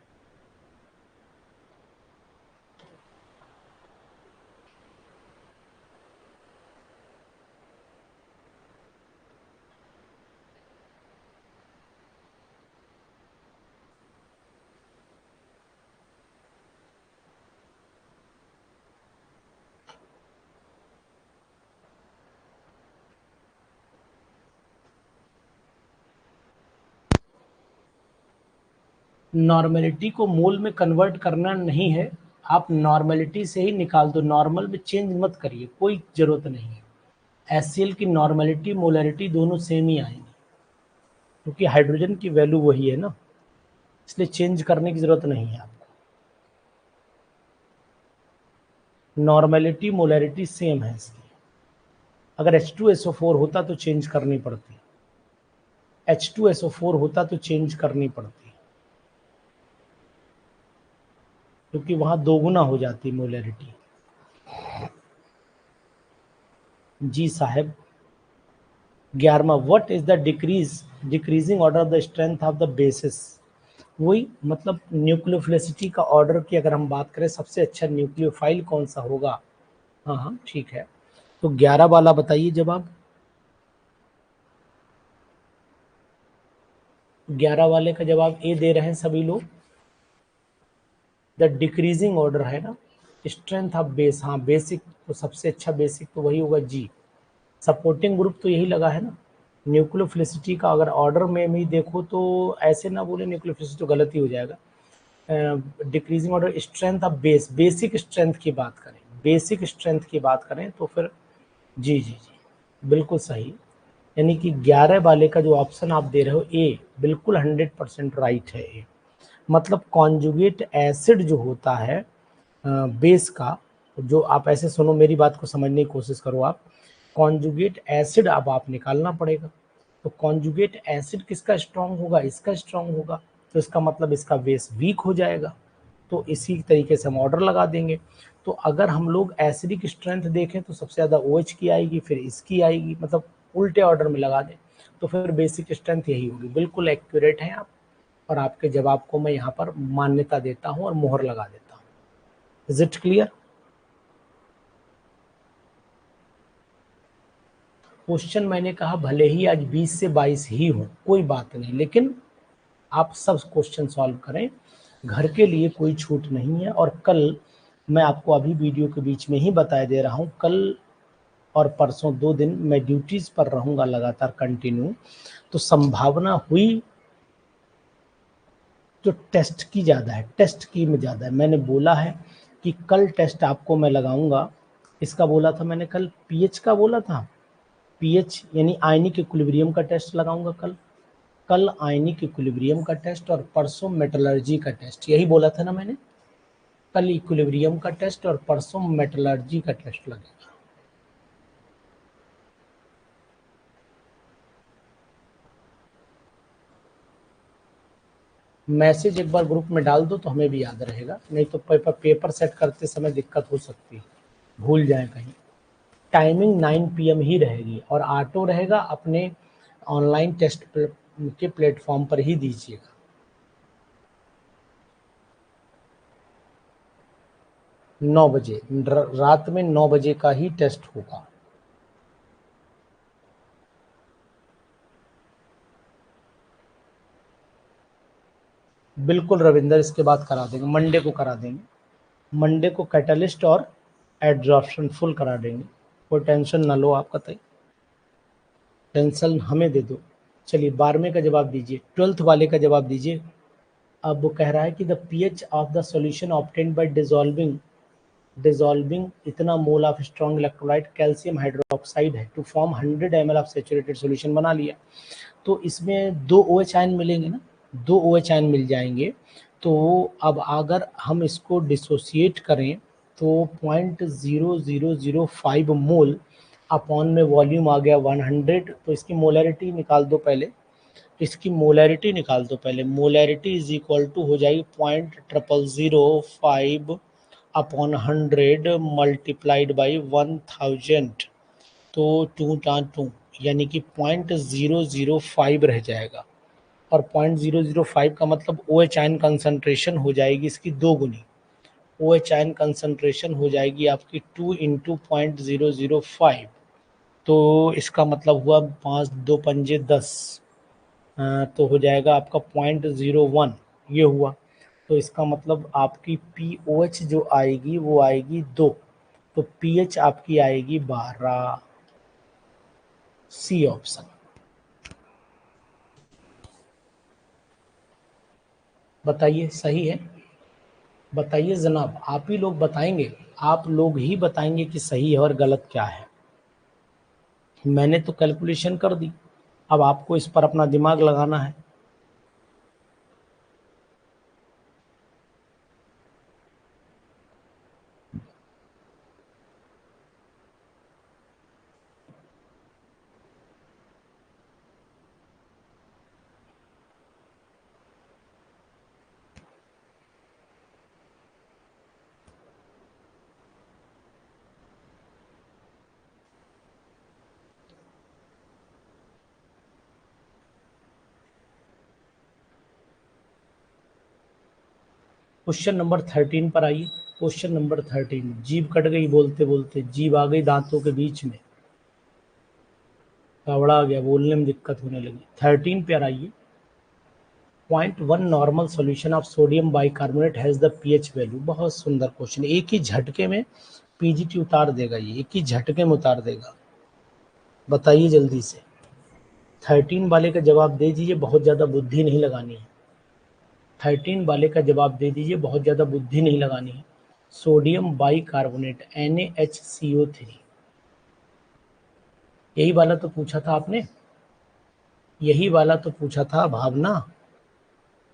Speaker 1: नॉर्मेलिटी को मोल में कन्वर्ट करना नहीं है, आप नॉर्मेलिटी से ही निकाल दो, नॉर्मल में चेंज मत करिए, कोई जरूरत नहीं है. HCl की नॉर्मेलिटी मोलरिटी दोनों सेम ही आएंगी क्योंकि हाइड्रोजन की वैल्यू वही है ना, इसलिए चेंज करने की जरूरत नहीं है आपको. नॉर्मेलिटी मोलरिटी सेम है इसकी. अगर H2SO4 होता तो चेंज करनी पड़ती, H2SO4 होता तो चेंज करनी पड़ती क्योंकि वहां दोगुना हो जाती मोलरिटी. जी साहब. 11वां, what is the decreasing order of the strength of the bases. वही मतलब न्यूक्लियोफिलिसिटी का ऑर्डर की अगर हम बात करें, सबसे अच्छा न्यूक्लियोफाइल कौन सा होगा. हाँ ठीक है, तो 11 वाला बताइए जवाब. 11 वाले का जवाब ए दे रहे हैं सभी लोग. द डिक्रीजिंग ऑर्डर है ना, स्ट्रेंथ ऑफ बेस. हाँ बेसिक तो सबसे अच्छा बेसिक तो वही होगा जी. सपोर्टिंग ग्रुप तो यही लगा है ना. न्यूक्लियोफिलिसिटी का अगर ऑर्डर में भी देखो तो ऐसे ना बोले न्यूक्लियोफिलिसिटी तो गलत ही हो जाएगा. Decreasing order strength of base, basic strength की बात करें, बेसिक स्ट्रेंथ की बात करें तो फिर जी जी जी बिल्कुल सही. यानी कि 11 वाले का जो ऑप्शन आप दे रहे हो ए, बिल्कुल 100% राइट है ए. मतलब कॉन्जुगेट एसिड जो होता है बेस का, जो आप ऐसे सुनो, मेरी बात को समझने की कोशिश करो आप. कॉन्जुगेट एसिड अब आप निकालना पड़ेगा, तो कॉन्जुगेट एसिड किसका स्ट्रांग होगा, इसका स्ट्रांग होगा, तो इसका मतलब इसका बेस वीक हो जाएगा, तो इसी तरीके से हम ऑर्डर लगा देंगे. तो अगर हम लोग एसिडिक स्ट्रेंथ देखें तो सबसे ज़्यादा OH की आएगी, फिर इसकी आएगी, मतलब उल्टे ऑर्डर में लगा दें तो फिर बेसिक स्ट्रेंथ यही होगी. बिल्कुल एक्यूरेट हैं आप, और आपके जवाब को मैं यहाँ पर मान्यता देता हूँ और मोहर लगा देता हूँ. Is it clear. क्वेश्चन मैंने कहा भले ही आज 20 से 22 ही हो, कोई बात नहीं, लेकिन आप सब क्वेश्चन सॉल्व करें, घर के लिए कोई छूट नहीं है. और कल मैं आपको अभी वीडियो के बीच में ही बता दे रहा हूँ, कल और परसों 2 दिन मैं ड्यूटीज पर रहूँगा लगातार कंटिन्यू, तो संभावना हुई जो टेस्ट की ज़्यादा है, टेस्ट की में ज़्यादा है. मैंने बोला है कि कल टेस्ट आपको मैं लगाऊंगा. इसका बोला था मैंने, कल पीएच का बोला था, पीएच यानी आयनिक इक्विलिब्रियम का टेस्ट लगाऊंगा कल. कल आयनिक इक्विलिब्रियम का टेस्ट और परसों मेटलर्जी का टेस्ट, यही बोला था ना मैंने. कल इक्विलिब्रियम का टेस्ट और परसों मेटलर्जी का टेस्ट लगेगा. मैसेज एक बार ग्रुप में डाल दो तो हमें भी याद रहेगा, नहीं तो पेपर सेट करते समय दिक्कत हो सकती है, भूल जाए कहीं. टाइमिंग 9 PM ही रहेगी और ऑटो रहेगा, अपने ऑनलाइन टेस्ट के प्लेटफॉर्म पर ही दीजिएगा. नौ बजे, रात में 9 बजे का ही टेस्ट होगा. बिल्कुल रविंदर, इसके बाद करा देंगे, मंडे को करा देंगे, मंडे को कैटलिस्ट और एड्जॉर्प्शन फुल करा देंगे, कोई टेंशन ना लो आप कतई, टेंशन हमें दे दो। चलिए 12वें का जवाब दीजिए, 12th वाले का जवाब दीजिए। अब वो कह रहा है कि the pH of the solution obtained by dissolving इतना mole of strong electrolyte calcium hydroxide है to form 100 ml of saturated solution बना लिया। तो इसमें 2 OH आयन मिलेंगे ना, 2 OH आयन मिल जाएंगे। तो अब अगर हम इसको डिसोसिएट करें तो 0.0005 मोल अपॉन में वॉल्यूम आ गया 100। तो इसकी मोलैरिटी निकाल दो पहले, इसकी मोलैरिटी निकाल दो पहले, मोलैरिटी इज इक्वल टू हो जाएगी 0.0005 अपॉन 100 मल्टीप्लाइड बाई 1000। तो 2 यानी कि 0.005 रह जाएगा, और 0.005 का मतलब OH आयन कंसंट्रेशन हो जाएगी इसकी 2 गुनी, OH आयन कंसंट्रेशन हो जाएगी आपकी 2 इंटू 0.005। तो इसका मतलब हुआ 5 2 पंजे 10, तो हो जाएगा आपका 0.01 ये हुआ। तो इसका मतलब आपकी POH जो आएगी वो आएगी 2, तो pH आपकी आएगी 12, सी ऑप्शन। बताइए सही है? बताइए जनाब, आप ही लोग बताएंगे, आप लोग ही बताएंगे कि सही है और गलत क्या है। मैंने तो कैलकुलेशन कर दी, अब आपको इस पर अपना दिमाग लगाना है। क्वेश्चन नंबर 13 पर आइए। क्वेश्चन नंबर 13, जीभ कट गई बोलते बोलते, जीभ आ गई दांतों के बीच में, कवड़ा आ गया, बोलने में दिक्कत होने लगी। 13 पे आइए। 0.1 normal solution of sodium bicarbonate has the pH value. बहुत सुंदर क्वेश्चन, एक ही झटके में पीजीटी उतार देगा, ये एक ही झटके में उतार देगा। बताइए जल्दी से, 13 वाले का जवाब दे दीजिए, बहुत ज़्यादा बुद्धि नहीं लगानी है। 13 वाले का जवाब दे दीजिए, बहुत ज़्यादा बुद्धि नहीं लगानी है। सोडियम बाइकार्बोनेट NaHCO3, यही वाला तो पूछा था आपने, यही वाला तो पूछा था भावना।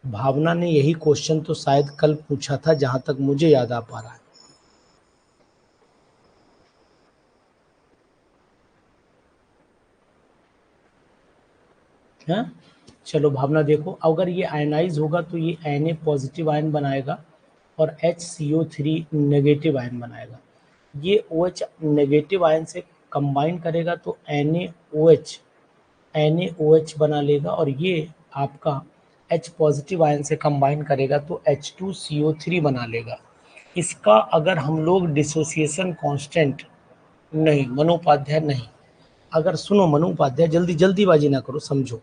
Speaker 1: भावना ने यही क्वेश्चन तो शायद कल पूछा था, जहां तक मुझे याद आ पा रहा है। हाँ? चलो भावना देखो, अगर ये आयनाइज होगा तो ये Na पॉजिटिव आयन बनाएगा और HCO3 नेगेटिव आयन बनाएगा। ये OH नेगेटिव आयन से कंबाइन करेगा तो NaOH बना लेगा, और ये आपका H पॉजिटिव आयन से कंबाइन करेगा तो H2CO3 बना लेगा। इसका अगर हम लोग डिसोसिएशन कांस्टेंट, नहीं मनु उपाध्याय नहीं, अगर सुनो मनु उपाध्याय, जल्दीबाजी ना करो, समझो।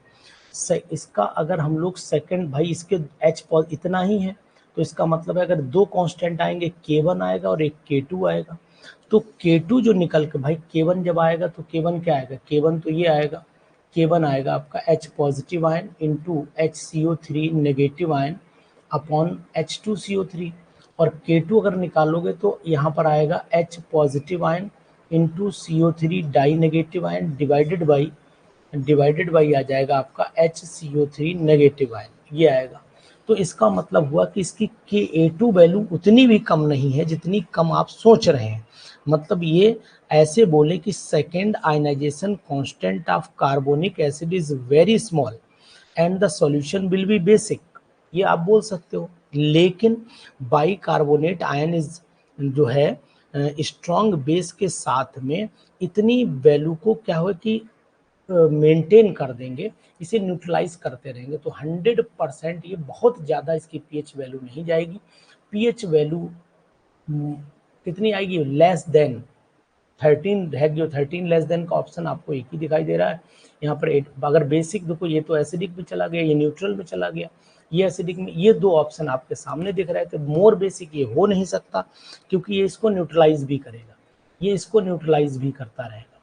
Speaker 1: इसका अगर हम लोग सेकंड, भाई इसके H इतना ही है, तो इसका मतलब है अगर 2 कांस्टेंट आएंगे, K1 आएगा और एक K2 आएगा। तो K2 जो निकल के, भाई K1 जब आएगा तो K1 क्या आएगा, K1 तो ये आएगा, K1 आएगा आपका H positive ion into HCO3 negative ion upon H2CO3, और K2 अगर निकालोगे तो यहाँ पर आएगा H positive ion into CO3 di negative ion divided by आ जाएगा आपका HCO3 नेगेटिव आयन, ये आएगा। तो इसका मतलब हुआ कि इसकी Ka2 वैल्यू उतनी भी कम नहीं है जितनी कम आप सोच रहे हैं। मतलब ये ऐसे बोले कि second ionization constant of carbonic acid is very small and the solution will be basic, ये आप बोल सकते हो। लेकिन बाइकार्बोनेट आयन इज जो है स्ट्रॉन्ग बेस के साथ में इतनी वैल्यू को क्या हुआ कि मेंटेन कर देंगे, इसे न्यूट्रलाइज करते रहेंगे, तो 100% ये बहुत ज़्यादा इसकी पीएच वैल्यू नहीं जाएगी। पीएच वैल्यू कितनी आएगी, लेस देन 13 है, जो 13 लेस देन का ऑप्शन आपको एक ही दिखाई दे रहा है यहाँ पर 8। अगर बेसिक देखो, ये तो एसिडिक में चला गया, ये न्यूट्रल में चला गया, ये एसिडिक में ये दो ऑप्शन आपके सामने दिख रहे थे। मोर बेसिक ये हो नहीं सकता क्योंकि ये इसको न्यूट्रलाइज भी करेगा, ये इसको न्यूट्रलाइज भी करता रहेगा,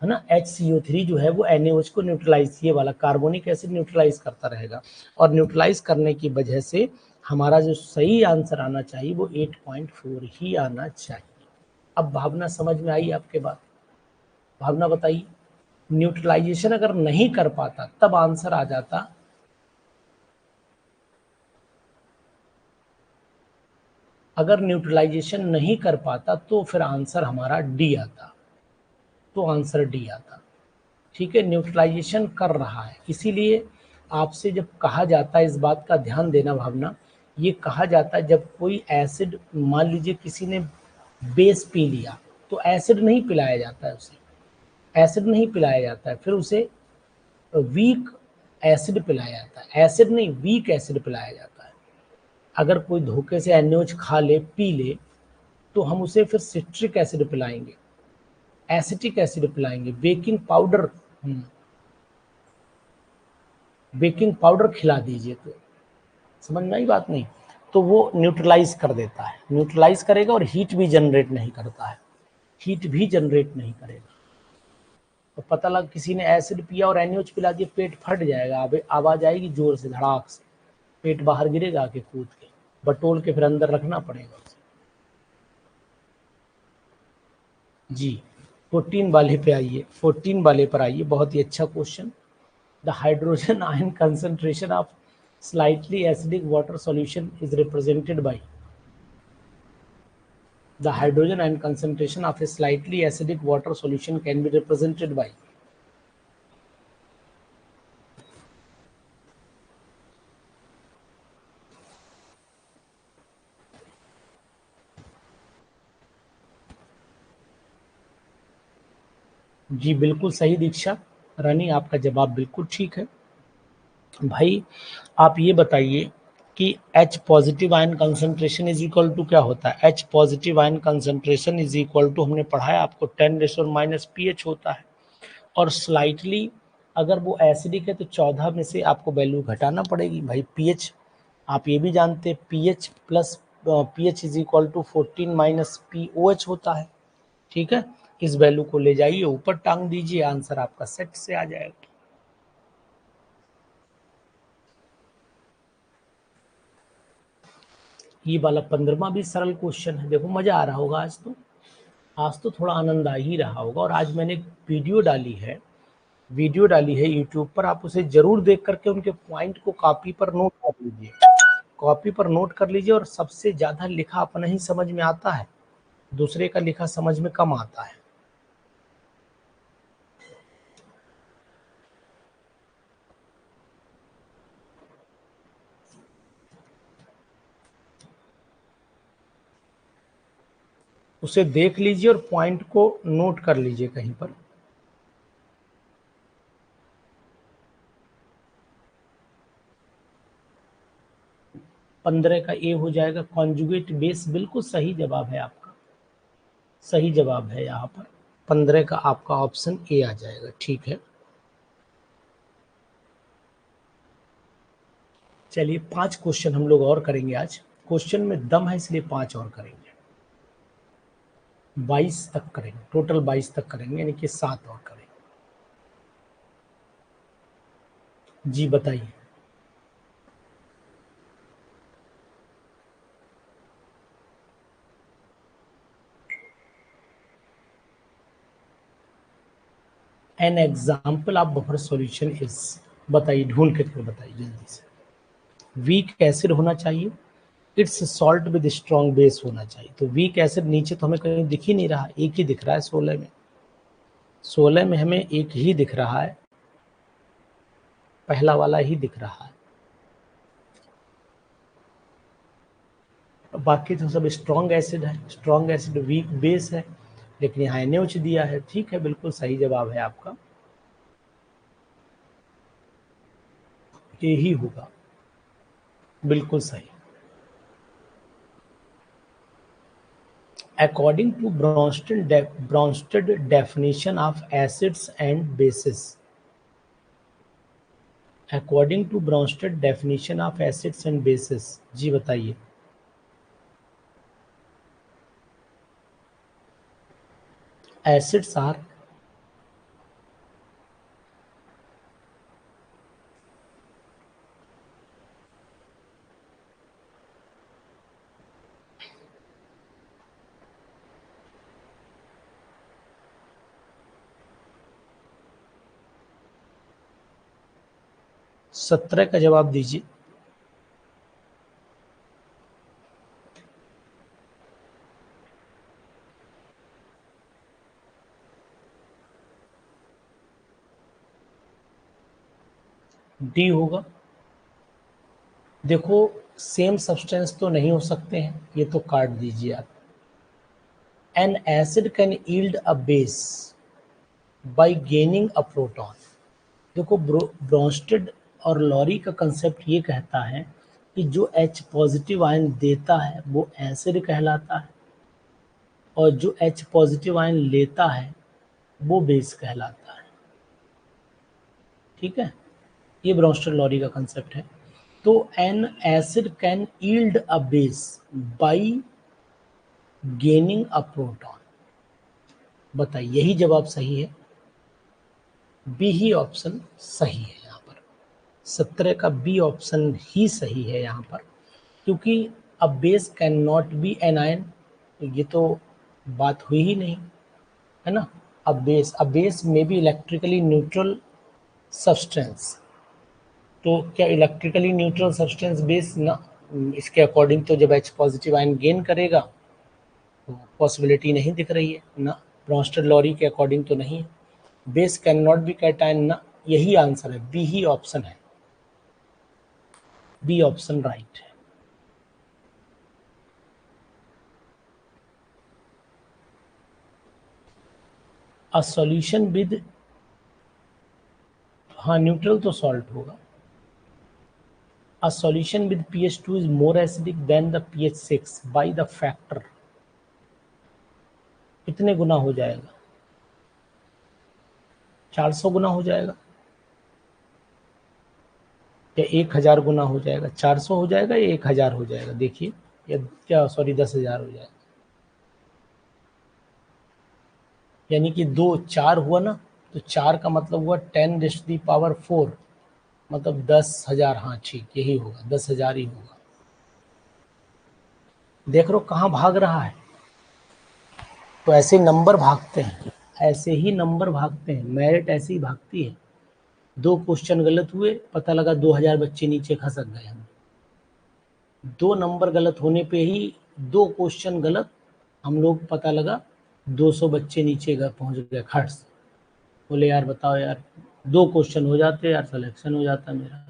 Speaker 1: है ना। HCO3 जो है वो NaOH को न्यूट्रलाइज, ये वाला कार्बोनिक एसिड न्यूट्रलाइज करता रहेगा, और न्यूट्रलाइज करने की वजह से हमारा जो सही आंसर आना चाहिए वो 8.4 ही आना चाहिए। अब भावना समझ में आई आपके बात? भावना बताइए, न्यूट्रलाइजेशन अगर नहीं कर पाता तब आंसर आ जाता, अगर न्यूट्रलाइजेशन नहीं कर पाता तो फिर आंसर हमारा डी आता, तो आंसर डी आता। ठीक है, न्यूट्रलाइजेशन कर रहा है, इसीलिए आपसे जब कहा जाता है, इस बात का ध्यान देना भावना, ये कहा जाता है जब कोई एसिड, मान लीजिए किसी ने बेस पी लिया तो एसिड नहीं पिलाया जाता है उसे, एसिड नहीं पिलाया जाता है, फिर उसे वीक एसिड पिलाया जाता है, एसिड नहीं वीक एसिड पिलाया जाता है। अगर कोई धोखे से NaOH खा ले, पी ले, तो हम उसे फिर सिट्रिक एसिड पिलाएंगे, एसिटिक एसिड पिलाएंगे, बेकिंग पाउडर खिला दीजिए, तो समझ में आई बात? नहीं तो वो न्यूट्रलाइज कर देता है, न्यूट्रलाइज करेगा और हीट भी जनरेट नहीं करता है, हीट भी जनरेट नहीं करेगा। तो पता लग किसी ने एसिड पिया और NaOH पिला दिया, पेट फट जाएगा, आवाज आएगी जोर से, धड़ाक से, पेट बाहर गिरेगा आके कूद के, बटोल के फिर अंदर रखना पड़ेगा उसे। जी 14 वाले पे आइए, 14 वाले पर आइए, बहुत ही अच्छा question. The hydrogen ion concentration of slightly acidic water solution is represented by, the hydrogen ion concentration of a slightly acidic water solution can be represented by, जी बिल्कुल सही दीक्षा रानी, आपका जवाब बिल्कुल ठीक है। भाई आप ये बताइए कि H positive ion concentration is equal to क्या होता है? H positive ion concentration is equal to, हमने पढ़ा है आपको, 10⁻⁻ pH होता है, और स्लाइटली अगर वो एसिडिक है तो 14 में से आपको वैल्यू घटाना पड़ेगी। भाई pH आप ये भी जानते हैं, pH is equal to 14 - POH होता है। ठीक है, इस वैल्यू को ले जाइए ऊपर टांग दीजिए, आंसर आपका सेट से आ जाएगा। ये वाला 15वां भी सरल क्वेश्चन है, देखो मजा आ रहा होगा आज तो थोड़ा आनंद आ ही रहा होगा। और आज मैंने एक वीडियो डाली है यूट्यूब पर, आप उसे जरूर देख करके उनके पॉइंट को कॉपी पर नोट कर लीजिए, कॉपी पर नोट कर लीजिए। और सबसे ज्यादा लिखा अपना ही समझ में आता है, दूसरे का लिखा समझ में कम आता है। उसे देख लीजिए और पॉइंट को नोट कर लीजिए कहीं पर। पंद्रह का ए हो जाएगा कॉन्जुगेट बेस, बिल्कुल सही जवाब है आपका, सही जवाब है यहाँ पर 15 का आपका ऑप्शन ए आ जाएगा। ठीक है, चलिए 5 क्वेश्चन हम लोग और करेंगे आज, क्वेश्चन में दम है इसलिए 5 और करेंगे, 22 तक करेंगे, टोटल 22 तक करेंगे, यानी कि 7 और करेंगे। जी बताइए। An example of buffer solution is, बताइए, ढूंढ करके बताइए जल्दी से। वीक एसिड होना चाहिए, it's salt with strong base होना चाहिए। तो वीक एसिड नीचे तो हमें कहीं दिख ही नहीं रहा, एक ही दिख रहा है 16 में हमें एक ही दिख रहा है, पहला वाला ही दिख रहा है, बाकी तो सब स्ट्रॉन्ग एसिड है, स्ट्रॉन्ग एसिड वीक बेस है, लेकिन यहाँ NaOH दिया है। ठीक है, बिल्कुल सही जवाब है आपका, ये ही होगा, बिल्कुल सही। According to Bronsted definition of acids and bases, according to Bronsted definition of acids and bases, जी बताइए। एसिड्स आर सत्रह का जवाब दीजिए। डी होगा। देखो सेम सब्सटेंस तो नहीं हो सकते हैं, ये तो काट दीजिए आप। N acid can yield a base bye gaining a proton. देखो ब्रोंस्टेड और लॉरी का कंसेप्ट ये कहता है कि जो H पॉजिटिव आयन देता है वो एसिड कहलाता है, और जो H पॉजिटिव आयन लेता है वो बेस कहलाता है। ठीक है, ये ब्रोंस्टेड लॉरी का कंसेप्ट है। तो N acid can yield a base bye gaining a proton. बताइए, यही जवाब सही है। बी ही ऑप्शन सही है यहाँ पर। 17 का बी ऑप्शन ही सही है यहाँ पर, क्योंकि a base can not be an ion, ये तो बात हुई ही नहीं, है ना। A base may be electrically neutral substance. तो क्या इलेक्ट्रिकली न्यूट्रल सब्सटेंस बेस ना, इसके अकॉर्डिंग तो जब H पॉजिटिव आयन गेन करेगा तो पॉसिबिलिटी नहीं दिख रही है ना, ब्रोंस्टेड लॉरी के अकॉर्डिंग तो नहीं है। Base can not B cation ना, यही आंसर है, बी ही ऑप्शन है, बी ऑप्शन राइट है। अ सॉल्यूशन विद, हाँ न्यूट्रल तो सॉल्ट होगा। A solution with pH2 is more acidic then the pH6 by the factor. कितने गुना हो जाएगा? 400 गुना हो जाएगा या 1000 गुना हो जाएगा? 400 हो जाएगा या 1000 हो जाएगा? देखिए, या क्या, सॉरी 10,000 हो जाएगा। यानी कि 4 हुआ ना, तो 4 का मतलब हुआ 10⁻⁴, मतलब 10,000। हाँ ठीक, यही होगा, 10,000 ही होगा। देख रहे हो कहाँ भाग रहा है। तो ऐसे नंबर भागते हैं, ऐसे ही नंबर भागते हैं, मेरिट ऐसे ही भागती है। 2 क्वेश्चन गलत हुए, पता लगा 2000 बच्चे नीचे खसक गए हम। 2 नंबर गलत होने पे ही, 2 क्वेश्चन गलत, हम लोग पता लगा 200 बच्चे नीचे पहुंच गए खट से। बोले यार बताओ यार, 2 क्वेश्चन हो जाते यार, सिलेक्शन हो जाता मेरा।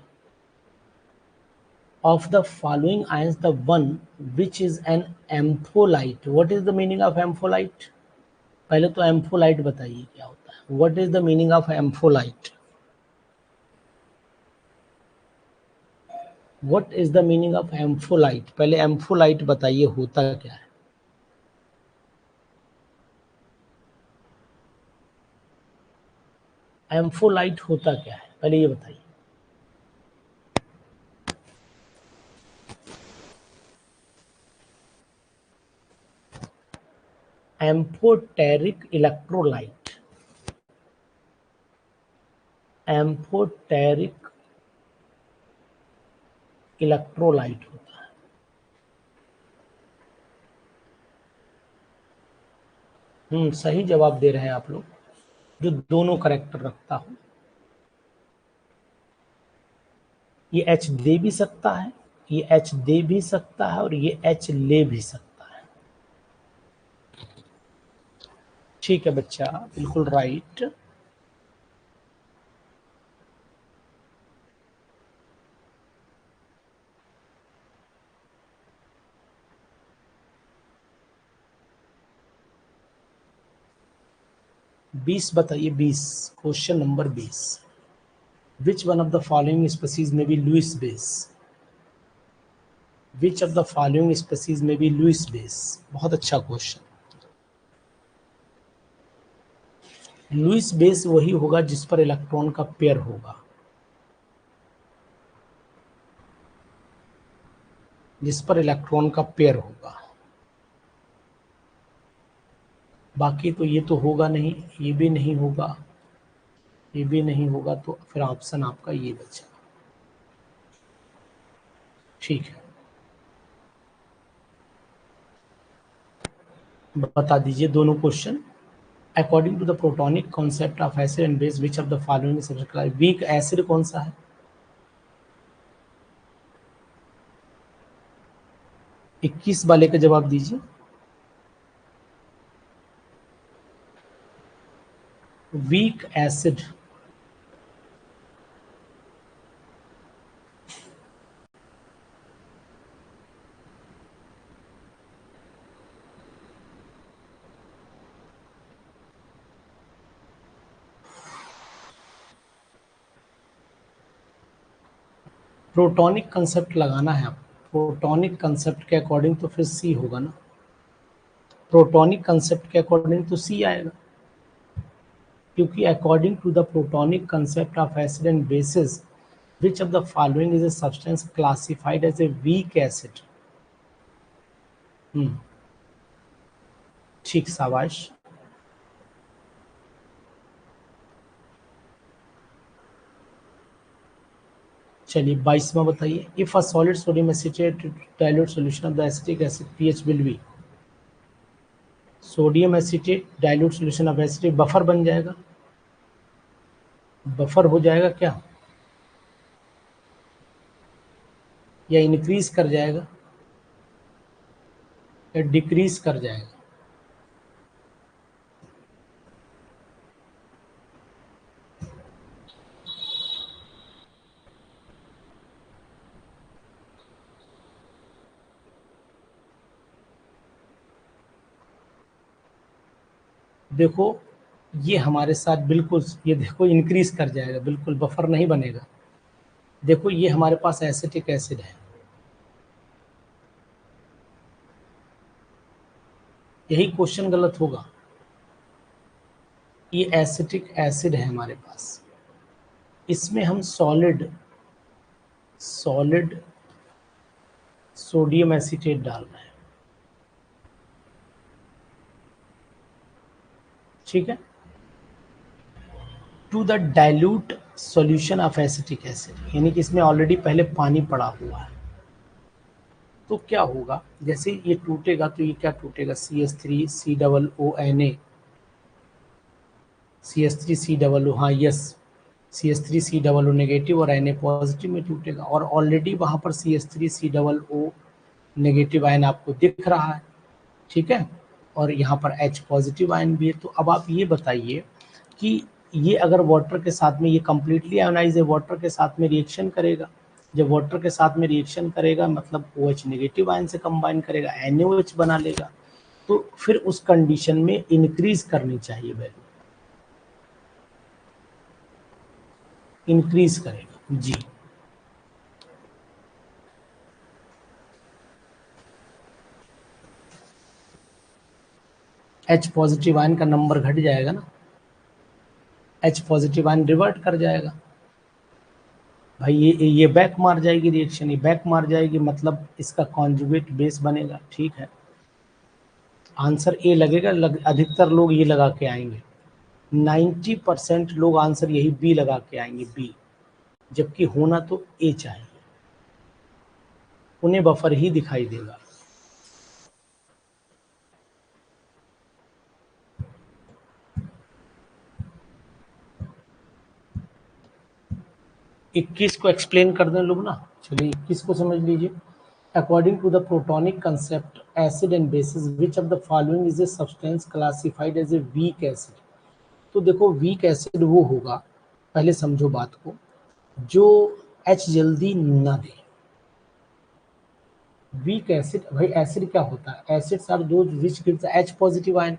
Speaker 1: Of the following ions, the one which is an ampholyte, what is the meaning of ampholyte? पहले तो एम्फोलाइट बताइए क्या होता है, what is the meaning of ampholyte? What is the meaning of ampholyte? पहले एम्फोलाइट बताइए होता क्या है। एम्फोलाइट होता क्या है, पहले ये बताइए। एम्फोटेरिक इलेक्ट्रोलाइट, एम्फोटेरिक इलेक्ट्रोलाइट होता है। सही जवाब दे रहे हैं आप लोग, जो दोनों करेक्टर रखता हो। ये H दे भी सकता है, ये H दे भी सकता है, और ये H ले भी सकता है। ठीक है बच्चा, बिल्कुल राइट। बीस बताइए, 20, question number 20। Which one of the following species may be Lewis base? Which of the following species may be Lewis base? बहुत अच्छा क्वेश्चन। लुइस बेस वही होगा जिस पर इलेक्ट्रॉन का पेयर होगा। जिस पर इलेक्ट्रॉन का पेयर होगा। बाकी तो ये तो होगा नहीं, ये भी नहीं होगा, ये भी नहीं होगा, तो फिर ऑप्शन आपका ये बचा। ठीक है, बता दीजिए दोनों question. According to the protonic concept of acid and base which of the following subscribe. Weak acid कौन सा है? 21 वाले का जवाब दीजिए। वीक एसिड प्रोटोनिक कंसेप्ट लगाना है आपको। प्रोटोनिक कंसेप्ट के अकॉर्डिंग तो फिर सी होगा ना, प्रोटोनिक कंसेप्ट के अकॉर्डिंग तो सी आएगा, क्योंकि according to the protonic concept of acid and bases which of the following is a substance classified as a weak acid। ठीक, शाबाश। चलिए 22वां बताइए। If a solid sodium acetate dilute solution of the acetic acid pH will be. Sodium acetate dilute solution of acetic buffer बन जाएगा, buffer हो जाएगा क्या, या इंक्रीज कर जाएगा, या डिक्रीज कर जाएगा? देखो ये हमारे साथ बिल्कुल, ये देखो इंक्रीज कर जाएगा, बिल्कुल बफर नहीं बनेगा। देखो ये हमारे पास एसिटिक एसिड है, यही क्वेश्चन गलत होगा। ये एसिटिक एसिड है हमारे पास, इसमें हम सॉलिड सॉलिड सोडियम एसिटेट डाल रहे हैं, ठीक है, to the dilute solution of acetic acid, यानी कि इसमें ऑलरेडी पहले पानी पड़ा हुआ है। तो क्या होगा, जैसे ये टूटेगा तो ये क्या टूटेगा, CH3COONA, CH3COO, हाँ यस, CH3COO नेगेटिव और Na पॉजिटिव में टूटेगा, और ऑलरेडी वहां पर CH3COO नेगेटिव आयन आपको दिख रहा है, ठीक है, और यहाँ पर H पॉजिटिव आयन भी है। तो अब आप ये बताइए कि ये अगर वाटर के साथ में, ये कंप्लीटली आयोनाइज है, वाटर के साथ में रिएक्शन करेगा, जब वाटर के साथ में रिएक्शन करेगा मतलब OH नेगेटिव आयन से कंबाइन करेगा, NaOH बना लेगा, तो फिर उस कंडीशन में इंक्रीज करनी चाहिए वैल्यू, इंक्रीज करेगा जी। H पॉजिटिव आयन का नंबर घट जाएगा ना, H पॉजिटिव आयन रिवर्ट कर जाएगा भाई, ये बैक मार जाएगी रिएक्शन, ये बैक मार जाएगी, मतलब इसका कॉन्जुगेट बेस बनेगा, ठीक है। आंसर ए लगेगा, अधिकतर लोग ये लगा के आएंगे, 90% लोग आंसर यही बी लगा के आएंगे, बी, जबकि होना तो ए चाहिए, उन्हें बफर ही दिखाई देगा। इक्कीस को एक्सप्लेन कर दें लोग ना, चलिए 21 को समझ लीजिए। According to the protonic concept acid and bases which of the following is a substance classified as a weak acid. तो देखो वीक एसिड वो होगा, पहले समझो बात को, जो H जल्दी ना दे। वीक एसिड, भाई एसिड क्या होता है, acids are those which gives H positive ion,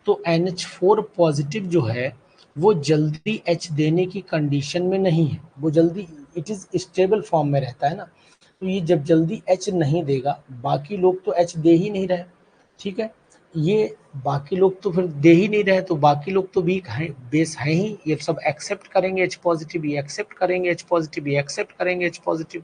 Speaker 1: तो NH4 पॉजिटिव जो है वो जल्दी H देने की कंडीशन में नहीं है, वो जल्दी, इट इज स्टेबल फॉर्म में रहता है ना, तो ये जब जल्दी H नहीं देगा, बाकी लोग तो H दे ही नहीं रहे, ठीक है, ये बाकी लोग तो फिर दे ही नहीं रहे, तो बाकी लोग तो वीक है, बेस है ही, ये सब एक्सेप्ट करेंगे H पॉजिटिव, ये एक्सेप्ट करेंगे H पॉजिटिव, ये एक्सेप्ट करेंगे H पॉजिटिव,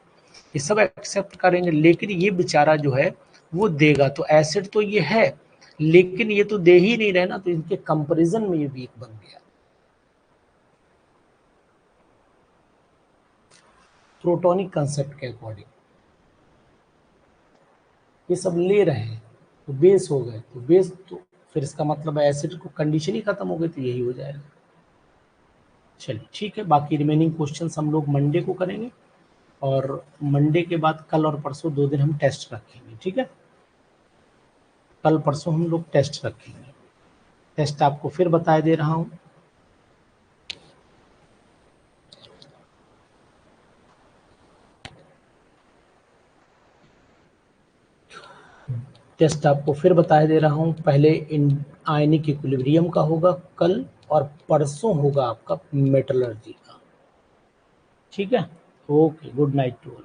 Speaker 1: ये सब एक्सेप्ट करेंगे, लेकिन ये बेचारा जो है वो देगा। तो एसिड तो ये है, लेकिन ये तो दे ही नहीं रहे ना, तो इनके कंपैरिजन में ये वीक बन गया। प्रोटोनिक कंसेप्ट के अकॉर्डिंग ये सब ले रहे हैं, तो बेस हो गए, तो बेस तो फिर इसका मतलब एसिड को कंडीशन ही खत्म हो गई, तो यही हो जाएगा। चलिए ठीक है, बाकी रिमेनिंग क्वेश्चंस हम लोग मंडे को करेंगे, और मंडे के बाद कल और परसों 2 दिन हम टेस्ट रखेंगे, ठीक है। कल परसों हम लोग टेस्ट रखेंगे। टेस्ट आपको फिर बता दे रहा हूँ। टेस्ट आपको फिर बता दे रहा हूँ। पहले इन आयनिक इक्विलिब्रियम का होगा कल, और परसों होगा आपका मेटलर्जी का, ठीक है। Okay, good night to all.